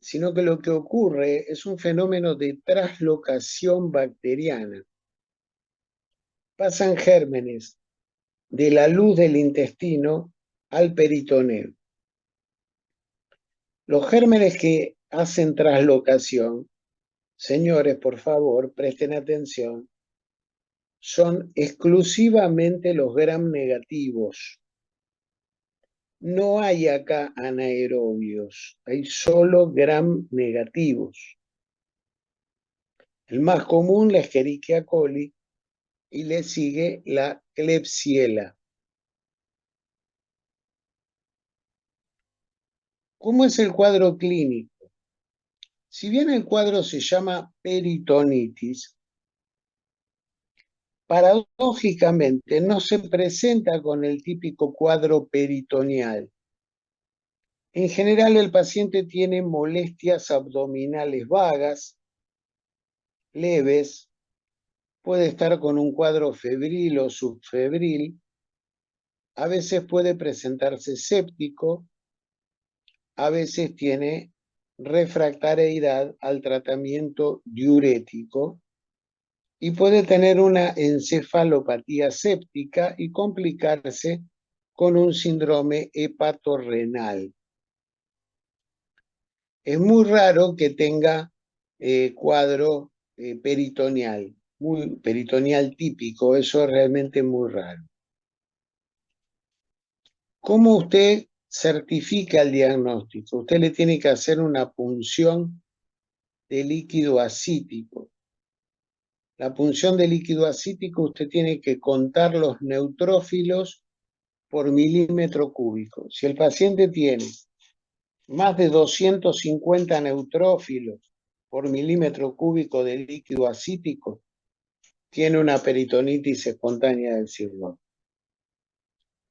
sino que lo que ocurre es un fenómeno de traslocación bacteriana. Pasan gérmenes de la luz del intestino al peritoneo. Los gérmenes que hacen traslocación, señores, por favor, presten atención, son exclusivamente los gram negativos. No hay acá anaerobios, hay solo gram negativos. El más común, la Escherichia coli, y le sigue la Klebsiella. ¿Cómo es el cuadro clínico? Si bien el cuadro se llama peritonitis, paradójicamente no se presenta con el típico cuadro peritoneal. En general, el paciente tiene molestias abdominales vagas, leves, puede estar con un cuadro febril o subfebril, a veces puede presentarse séptico, a veces tiene refractariedad al tratamiento diurético y puede tener una encefalopatía séptica y complicarse con un síndrome hepatorrenal. Es muy raro que tenga cuadro peritoneal, muy peritoneal típico, eso es realmente muy raro. ¿Cómo usted certifica el diagnóstico? Usted le tiene que hacer una punción de líquido acítico. La punción de líquido acítico, usted tiene que contar los neutrófilos por milímetro cúbico. Si el paciente tiene más de 250 neutrófilos por milímetro cúbico de líquido acítico, tiene una peritonitis espontánea del cirrón.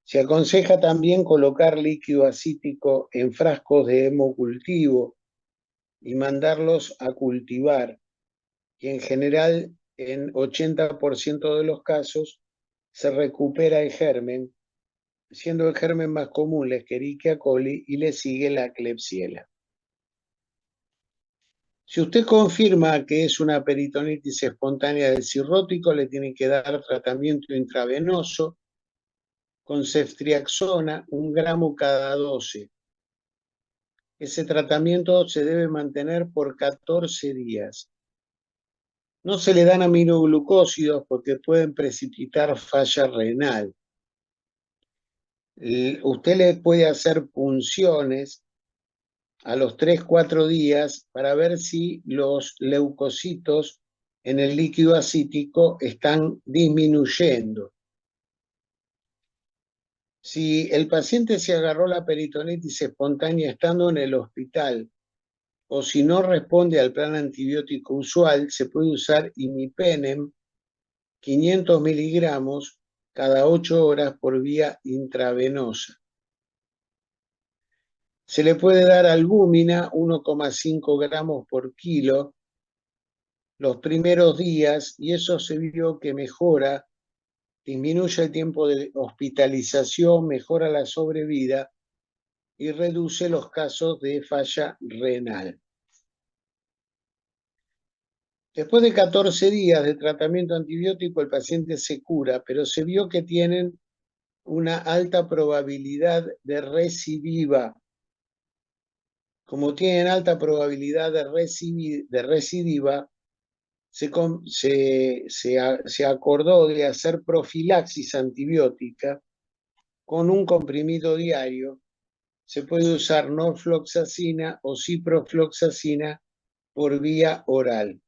Se aconseja también colocar líquido acítico en frascos de hemocultivo y mandarlos a cultivar. Y en general, en 80% de los casos, se recupera el germen, siendo el germen más común la Escherichia coli y le sigue la Klebsiella. Si usted confirma que es una peritonitis espontánea del cirrótico, le tiene que dar tratamiento intravenoso con ceftriaxona, 1 gramo cada 12. Ese tratamiento se debe mantener por 14 días. No se le dan aminoglucósidos porque pueden precipitar falla renal. Usted le puede hacer punciones a los 3-4 días para ver si los leucocitos en el líquido acítico están disminuyendo. Si el paciente se agarró la peritonitis espontánea estando en el hospital o si no responde al plan antibiótico usual, se puede usar imipenem 500 miligramos cada 8 horas por vía intravenosa. Se le puede dar albúmina 1,5 gramos por kilo los primeros días y eso se vio que mejora, disminuye el tiempo de hospitalización, mejora la sobrevida y reduce los casos de falla renal. Después de 14 días de tratamiento antibiótico, el paciente se cura, pero se vio que tienen una alta probabilidad de recidiva. Como tienen alta probabilidad de recidiva, se acordó de hacer profilaxis antibiótica con un comprimido diario. Se puede usar norfloxacina o ciprofloxacina por vía oral.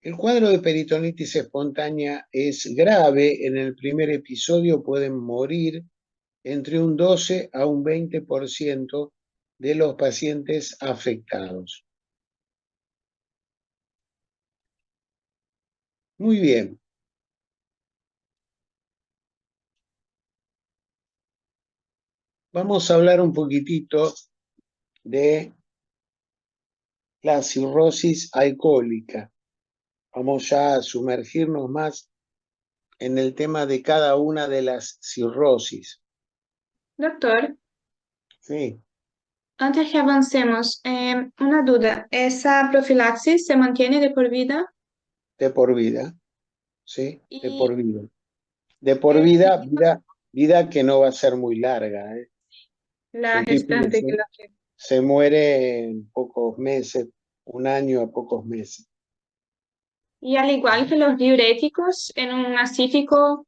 El cuadro de peritonitis espontánea es grave. En el primer episodio pueden morir entre un 12 a un 20% de los pacientes afectados. Muy bien. Vamos a hablar un poquitito de la cirrosis alcohólica. Vamos ya a sumergirnos más en el tema de cada una de las cirrosis. Doctor, Sí. Antes que avancemos, una duda. ¿Esa profilaxis se mantiene de por vida? De por vida, ¿sí? De por Y vida. De por el vida, antibiótico, vida que no va a ser muy larga, ¿eh? la Un tipo que gestante que la... se muere en pocos meses, un año a pocos meses. Y al igual que los diuréticos, en un acítico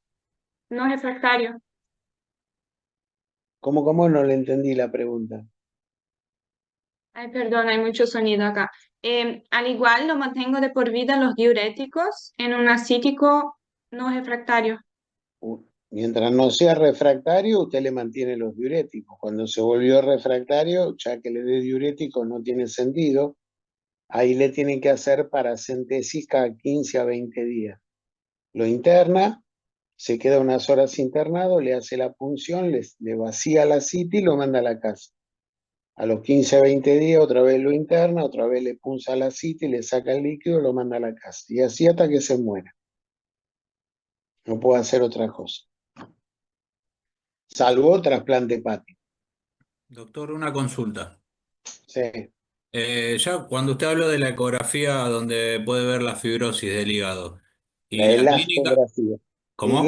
no refractario. ¿Cómo no le entendí la pregunta? Ay, perdón, hay mucho sonido acá. Al igual lo mantengo de por vida los diuréticos en un acítico no refractario. Mientras no sea refractario, usted le mantiene los diuréticos. Cuando se volvió refractario, ya que le dé diuréticos no tiene sentido, ahí le tienen que hacer paracentesis cada 15 a 20 días. Lo interna, se queda unas horas internado, le hace la punción, le vacía la cita y lo manda a la casa. A los 15 a 20 días otra vez lo interna, otra vez le punza la cita y le saca el líquido y lo manda a la casa. Y así hasta que se muera. No puede hacer otra cosa. Salvo trasplante hepático. Doctor, una consulta. Sí. Ya cuando usted habló de la ecografía donde puede ver la fibrosis del hígado La y la clínica, elastografía. ¿cómo?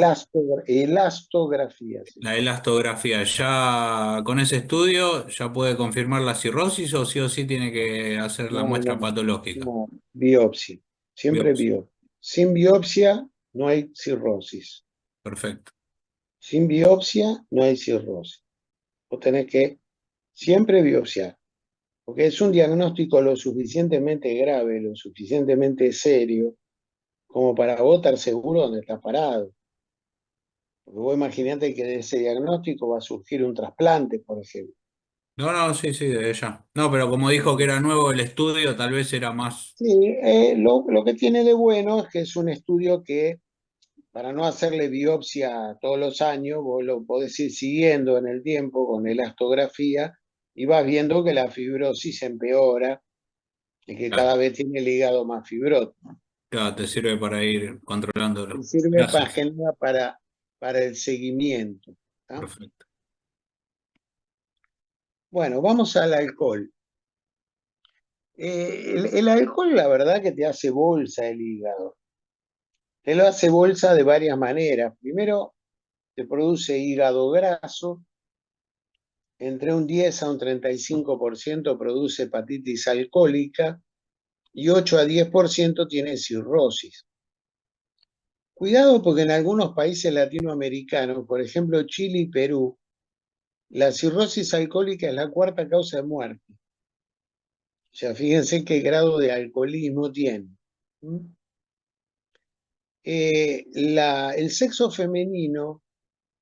Elastografía, sí. La elastografía, ¿ya con ese estudio ya puede confirmar la cirrosis o sí tiene que hacer la No, muestra no, patológica? no. Biopsia. Siempre Biopsia. biopsia. Sin biopsia no hay cirrosis. Perfecto. Sin biopsia no hay cirrosis. Vos tenés que siempre biopsiar. Porque es un diagnóstico lo suficientemente grave, lo suficientemente serio, como para vos estar seguro dónde estás parado. Porque vos imaginate que de ese diagnóstico va a surgir un trasplante, por ejemplo. No, no, sí, sí, de ella. No, pero como dijo que era nuevo el estudio, tal vez era más. Sí, lo que tiene de bueno es que es un estudio que, para no hacerle biopsia todos los años, vos lo podés ir siguiendo en el tiempo con elastografía y vas viendo que la fibrosis empeora y que Claro, cada vez tiene el hígado más fibroso. claro, te sirve para ir Y controlándolo. sirve para, Gracias. genera para el seguimiento. ¿Tá? Perfecto. Bueno, vamos al alcohol. El alcohol, la verdad, que te hace bolsa el hígado. Te lo hace bolsa de varias maneras. Primero, te produce hígado graso, entre un 10 a un 35% produce hepatitis alcohólica y 8 a 10% tiene cirrosis. Cuidado porque en algunos países latinoamericanos, por ejemplo Chile y Perú, la cirrosis alcohólica es la cuarta causa de muerte. O sea, fíjense qué grado de alcoholismo tiene. ¿Mm? El sexo femenino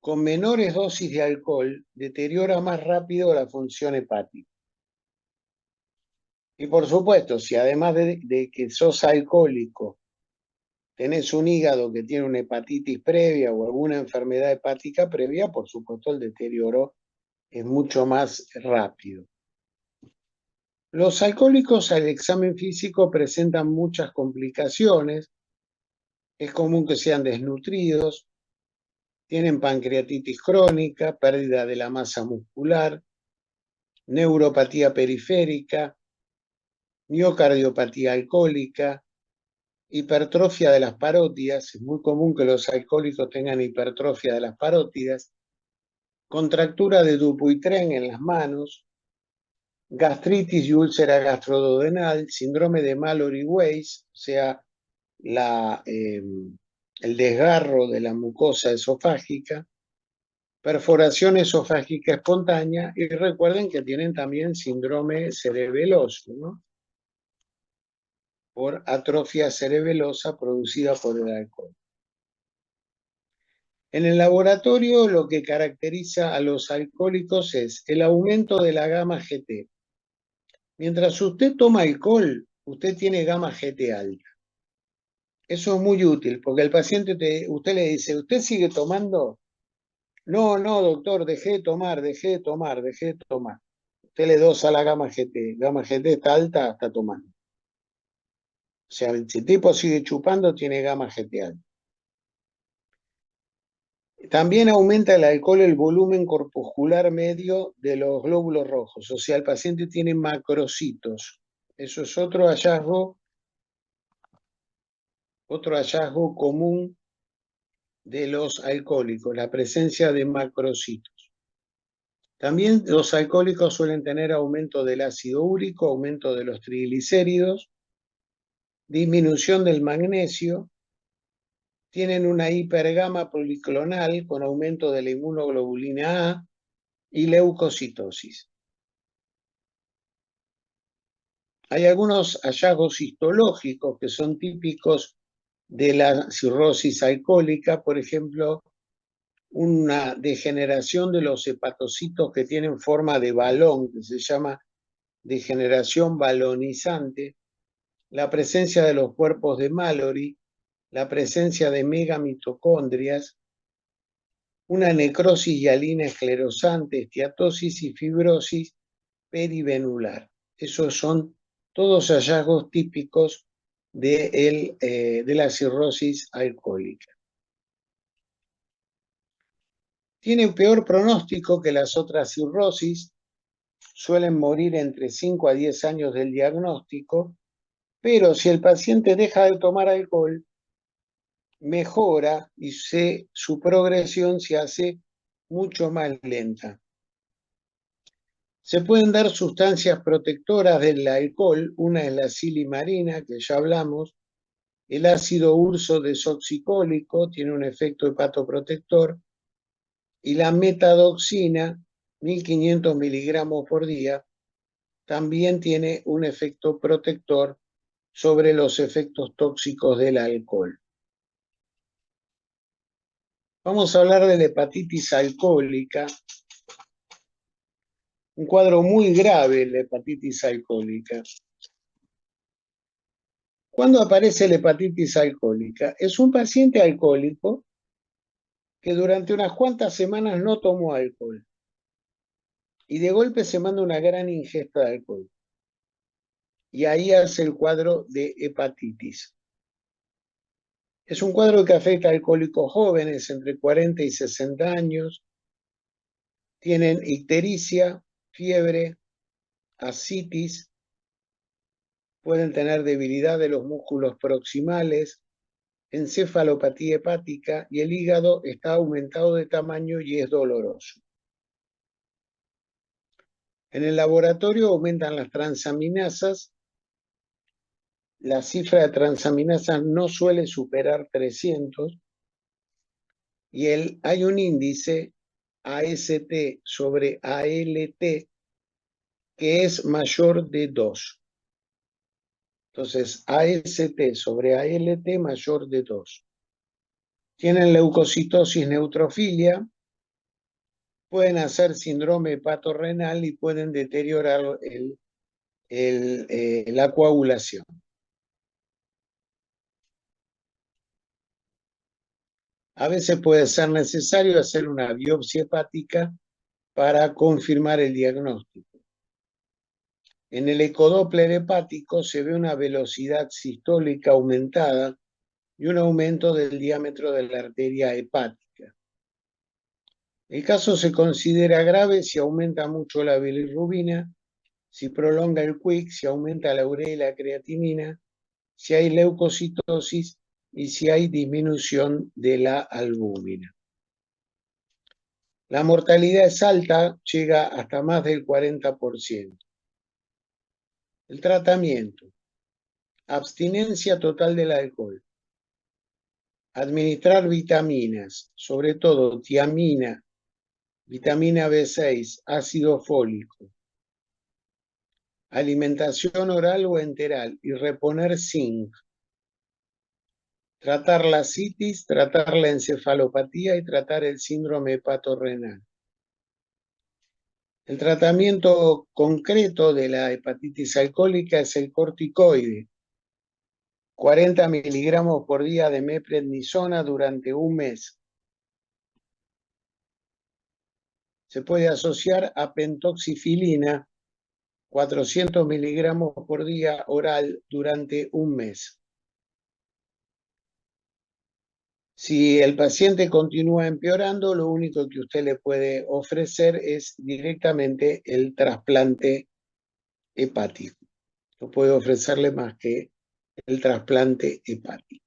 con menores dosis de alcohol deteriora más rápido la función hepática. Y por supuesto, si además de que sos alcohólico, tenés un hígado que tiene una hepatitis previa o alguna enfermedad hepática previa, por supuesto el deterioro es mucho más rápido. Los alcohólicos al examen físico presentan muchas complicaciones. Es común que sean desnutridos, tienen pancreatitis crónica, pérdida de la masa muscular, neuropatía periférica, miocardiopatía alcohólica, hipertrofia de las parótidas. Es muy común que los alcohólicos tengan hipertrofia de las parótidas, contractura de Dupuytren en las manos, gastritis y úlcera gastroduodenal, síndrome de Mallory-Weiss, o sea, el desgarro de la mucosa esofágica, perforación esofágica espontánea, y recuerden que tienen también síndrome cerebeloso, ¿no? Por atrofia cerebelosa producida por el alcohol. En el laboratorio lo que caracteriza a los alcohólicos es el aumento de la gamma GT. Mientras usted toma alcohol, usted tiene gamma GT alta. Eso es muy útil porque el paciente, usted le dice, ¿usted sigue tomando? No, no, doctor, dejé de tomar, dejé de tomar, dejé de tomar. Usted le dosa la gamma GT. Gamma GT está alta, está tomando. O sea, si el tipo sigue chupando, tiene gamma GT alta. También aumenta el alcohol el volumen corpuscular medio de los glóbulos rojos, o sea, el paciente tiene macrocitos. Eso es otro hallazgo común de los alcohólicos, la presencia de macrocitos. También los alcohólicos suelen tener aumento del ácido úrico, aumento de los triglicéridos, disminución del magnesio, tienen una hipergama policlonal con aumento de la inmunoglobulina A y leucocitosis. Hay algunos hallazgos histológicos que son típicos de la cirrosis alcohólica, por ejemplo, una degeneración de los hepatocitos que tienen forma de balón, que se llama degeneración balonizante, la presencia de los cuerpos de Mallory, la presencia de megamitocondrias, una necrosis hialina esclerosante, esteatosis y fibrosis perivenular. Esos son todos hallazgos típicos de la cirrosis alcohólica. Tiene peor pronóstico que las otras cirrosis, suelen morir entre 5 a 10 años del diagnóstico, pero si el paciente deja de tomar alcohol, mejora y su progresión se hace mucho más lenta. Se pueden dar sustancias protectoras del alcohol, una es la silimarina, que ya hablamos, el ácido urso desoxicólico tiene un efecto hepatoprotector, y la metadoxina, 1500 miligramos por día, también tiene un efecto protector sobre los efectos tóxicos del alcohol. Vamos a hablar de la hepatitis alcohólica, un cuadro muy grave, la hepatitis alcohólica. ¿Cuándo aparece la hepatitis alcohólica? Es un paciente alcohólico que durante unas cuantas semanas no tomó alcohol y de golpe se manda una gran ingesta de alcohol. Y ahí hace el cuadro de hepatitis. Es un cuadro que afecta a alcohólicos jóvenes entre 40 y 60 años. Tienen ictericia, fiebre, ascitis, pueden tener debilidad de los músculos proximales, encefalopatía hepática y el hígado está aumentado de tamaño y es doloroso. En el laboratorio aumentan las transaminasas. La cifra de transaminasas no suele superar 300 y hay un índice AST sobre ALT que es mayor de 2. Entonces, AST sobre ALT mayor de 2. Tienen leucocitosis neutrofilia, pueden hacer síndrome hepatorrenal y pueden deteriorar la coagulación. A veces puede ser necesario hacer una biopsia hepática para confirmar el diagnóstico. En el ecodoppler hepático se ve una velocidad sistólica aumentada y un aumento del diámetro de la arteria hepática. El caso se considera grave si aumenta mucho la bilirrubina, si prolonga el QUIC, si aumenta la urea y la creatinina, si hay leucocitosis y si hay disminución de la albúmina. La mortalidad es alta, llega hasta más del 40%. El tratamiento: abstinencia total del alcohol, administrar vitaminas, sobre todo tiamina, vitamina B6, ácido fólico, alimentación oral o enteral y reponer zinc, tratar la citis, tratar la encefalopatía y tratar el síndrome hepatorrenal. El tratamiento concreto de la hepatitis alcohólica es el corticoide, 40 miligramos por día de meprednisona durante un mes. Se puede asociar a pentoxifilina, 400 miligramos por día oral durante un mes. Si el paciente continúa empeorando, lo único que usted le puede ofrecer es directamente el trasplante hepático. No puede ofrecerle más que el trasplante hepático.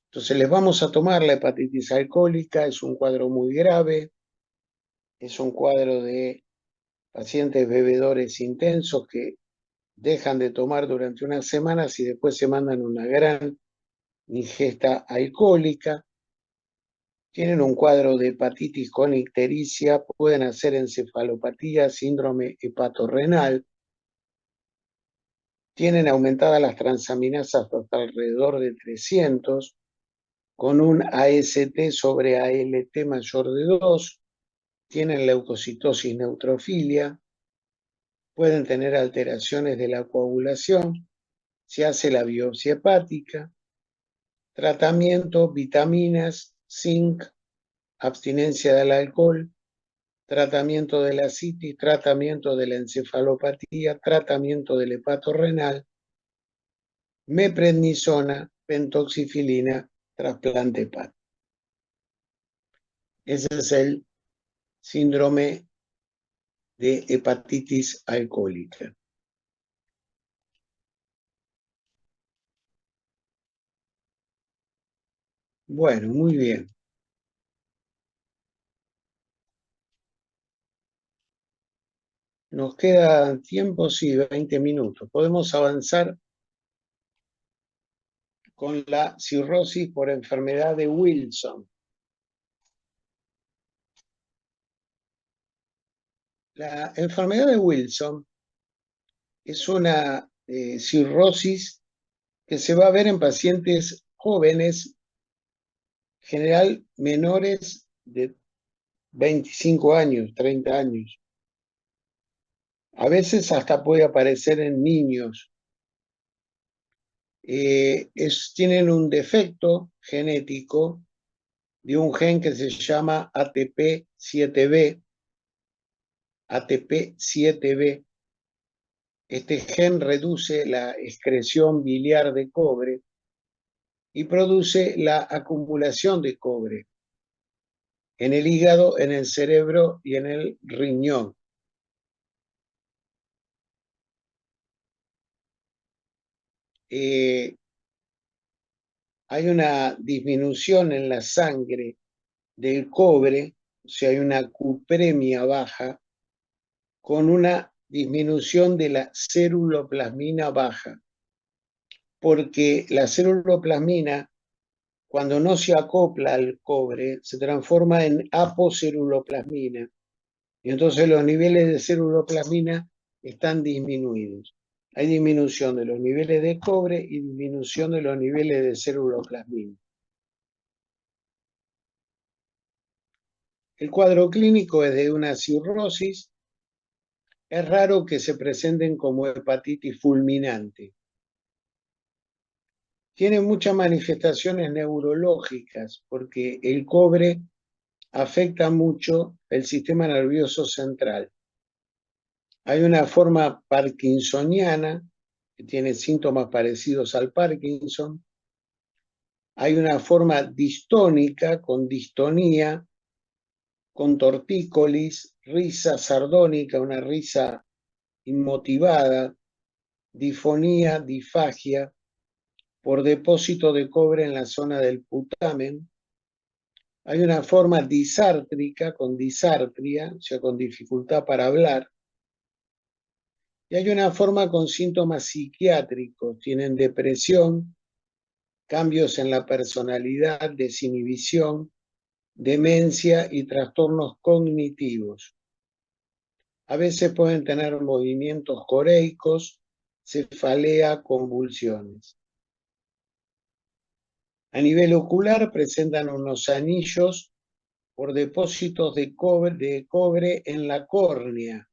Entonces les vamos a tomar la hepatitis alcohólica, es un cuadro muy grave, es un cuadro de pacientes bebedores intensos que dejan de tomar durante unas semanas y después se mandan una gran ingesta alcohólica. Tienen un cuadro de hepatitis con ictericia, pueden hacer encefalopatía, síndrome hepatorrenal, tienen aumentadas las transaminasas hasta alrededor de 300, con un AST sobre ALT mayor de 2, tienen leucocitosis neutrofilia, pueden tener alteraciones de la coagulación, se hace la biopsia hepática, tratamiento, vitaminas, zinc, abstinencia del alcohol, tratamiento de la citis, tratamiento de la encefalopatía, tratamiento del hepatorrenal, meprednisona, pentoxifilina, trasplante hepático. Ese es el síndrome de hepatitis alcohólica. Bueno, muy bien. Nos queda tiempo, sí, 20 minutos. Podemos avanzar con la cirrosis por enfermedad de Wilson. La enfermedad de Wilson es una cirrosis que se va a ver en pacientes jóvenes, en general menores de 25 años, 30 años. A veces hasta puede aparecer en niños. Tienen un defecto genético de un gen que se llama ATP7B. ATP7B. Este gen reduce la excreción biliar de cobre y produce la acumulación de cobre en el hígado, en el cerebro y en el riñón. Hay una disminución en la sangre del cobre, o sea, hay una cupremia baja, con una disminución de la ceruloplasmina baja, porque la ceruloplasmina, cuando no se acopla al cobre, se transforma en apoceruloplasmina, y entonces los niveles de ceruloplasmina están disminuidos. Hay disminución de los niveles de cobre y disminución de los niveles de ceruloplasmina. El cuadro clínico es de una cirrosis. Es raro que se presenten como hepatitis fulminante. Tiene muchas manifestaciones neurológicas porque el cobre afecta mucho el sistema nervioso central. Hay una forma parkinsoniana que tiene síntomas parecidos al Parkinson. Hay una forma distónica con distonía, con tortícolis, risa sardónica, una risa inmotivada, difonía, disfagia, por depósito de cobre en la zona del putamen. Hay una forma disártrica con disartria, o sea, con dificultad para hablar. Y hay una forma con síntomas psiquiátricos, tienen depresión, cambios en la personalidad, desinhibición, demencia y trastornos cognitivos. A veces pueden tener movimientos coreicos, cefalea, convulsiones. A nivel ocular presentan unos anillos por depósitos de cobre en la córnea.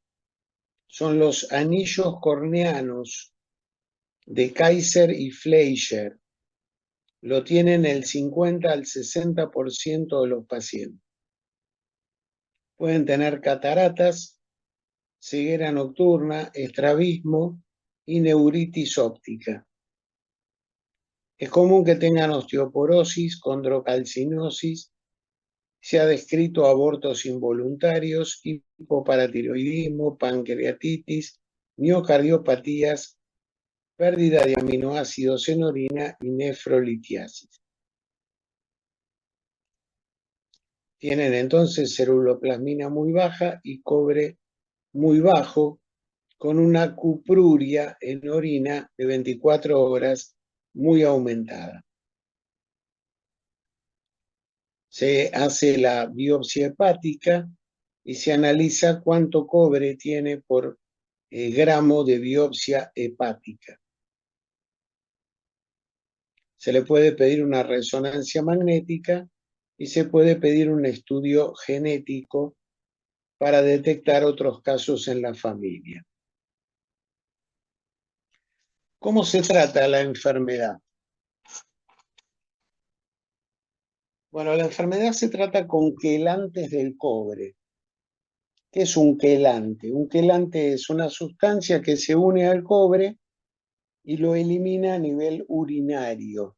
Son los anillos corneanos de Kaiser y Fleischer. Lo tienen el 50 al 60% de los pacientes. Pueden tener cataratas, ceguera nocturna, estrabismo y neuritis óptica. Es común que tengan osteoporosis, condrocalcinosis, se ha descrito abortos involuntarios, hipoparatiroidismo, pancreatitis, miocardiopatías, pérdida de aminoácidos en orina y nefrolitiasis. Tienen entonces ceruloplasmina muy baja y cobre muy bajo, con una cupruria en orina de 24 horas muy aumentada. Se hace la biopsia hepática y se analiza cuánto cobre tiene por gramo de biopsia hepática. Se le puede pedir una resonancia magnética y se puede pedir un estudio genético para detectar otros casos en la familia. ¿Cómo se trata la enfermedad? Bueno, la enfermedad se trata con quelantes del cobre. ¿Qué es un quelante? Un quelante es una sustancia que se une al cobre y lo elimina a nivel urinario.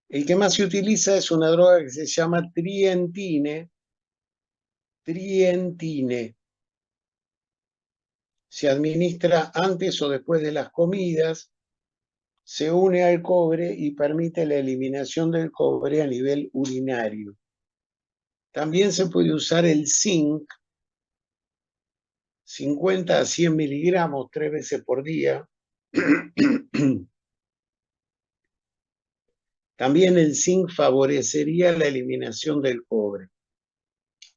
El que más se utiliza es una droga que se llama trientine. Trientine. Se administra antes o después de las comidas, se une al cobre y permite la eliminación del cobre a nivel urinario. También se puede usar el zinc, 50 a 100 miligramos 3 veces por día. También el zinc favorecería la eliminación del cobre.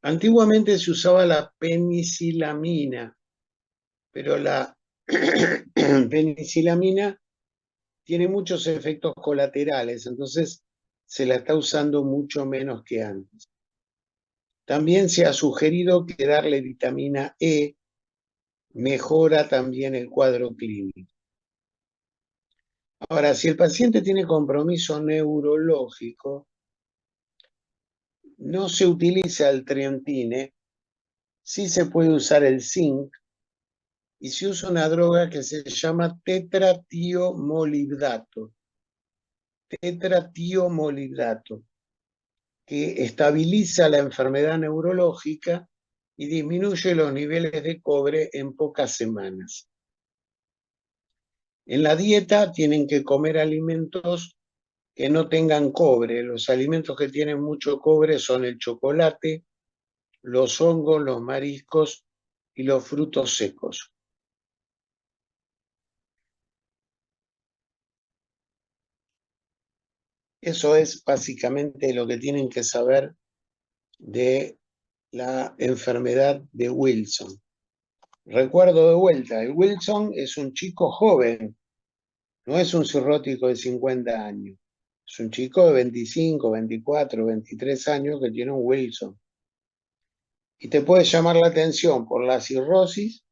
Antiguamente se usaba la penicilamina, pero la penicilamina tiene muchos efectos colaterales, entonces se la está usando mucho menos que antes. También se ha sugerido que darle vitamina E mejora también el cuadro clínico. Ahora, si el paciente tiene compromiso neurológico, no se utiliza el trientine, sí se puede usar el zinc y se usa una droga que se llama tetratiomolibdato. Tetratiomolibdato, que estabiliza la enfermedad neurológica y disminuye los niveles de cobre en pocas semanas. En la dieta tienen que comer alimentos que no tengan cobre. Los alimentos que tienen mucho cobre son el chocolate, los hongos, los mariscos y los frutos secos. Eso es básicamente lo que tienen que saber de la enfermedad de Wilson. Recuerdo de vuelta, el Wilson es un chico joven, no es un cirrótico de 50 años. Es un chico de 25, 24, 23 años que tiene un Wilson. Y te puede llamar la atención por la cirrosis,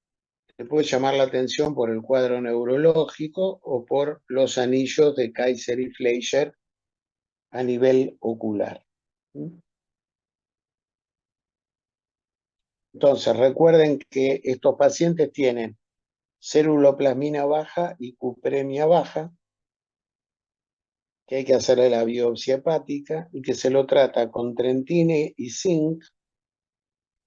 te puede llamar la atención por el cuadro neurológico o por los anillos de Kaiser y Fleischer a nivel ocular. Entonces, recuerden que estos pacientes tienen ceruloplasmina baja y cupremia baja, que hay que hacerle la biopsia hepática y que se lo trata con trentine y zinc,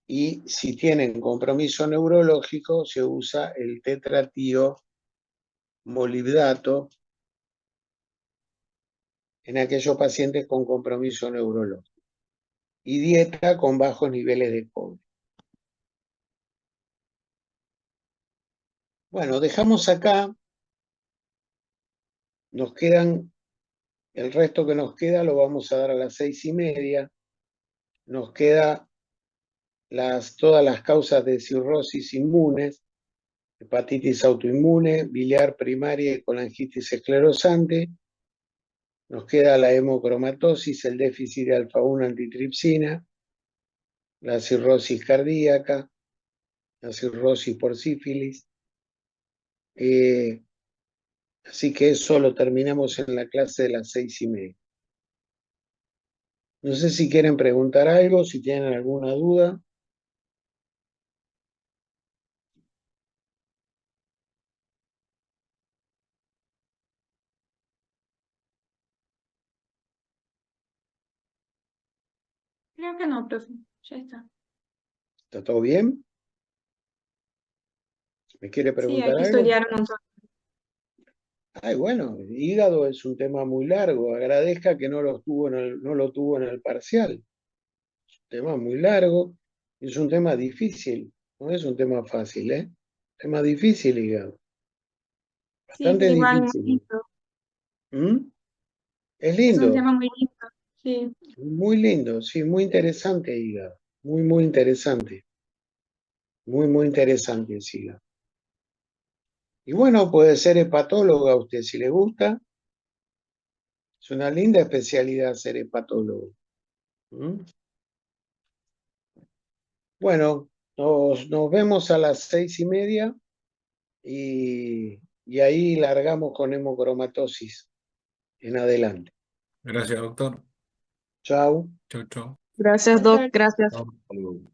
y si tienen compromiso neurológico se usa el tetratiomolibdato en aquellos pacientes con compromiso neurológico y dieta con bajos niveles de cobre. Bueno, dejamos acá, nos quedan, el resto que nos queda lo vamos a dar a las 6:30, nos queda todas las causas de cirrosis inmunes, hepatitis autoinmune, biliar primaria y colangitis esclerosante. Nos queda la hemocromatosis, el déficit de alfa-1 antitripsina, la cirrosis cardíaca, la cirrosis por sífilis. Así que eso lo terminamos en la clase de las 6:30. No sé si quieren preguntar algo, si tienen alguna duda. Creo que no, profe. Ya está. ¿Está todo bien? ¿Me quiere Sí, hay preguntar que algo? estudiar un montón. Ay, bueno, hígado es un tema muy largo. Agradezca que no lo tuvo no lo tuvo en el parcial. Es un tema muy largo. Es un tema difícil. No es un tema fácil, ¿eh? Tema difícil, hígado. Sí, Bastante igual muy difícil. lindo. ¿Mm? Es Es un lindo. tema muy lindo. Sí. Muy lindo. Sí, muy interesante, hígado. Muy, muy interesante. Muy, muy interesante el hígado. Y bueno, puede ser hepatóloga usted si le gusta. Es una linda especialidad ser hepatólogo. ¿Mm? Bueno, nos vemos a las 6:30 y ahí largamos con hemocromatosis en adelante. Gracias, doctor. Chao. Chau, chau. Gracias, Doc, gracias. Hasta luego.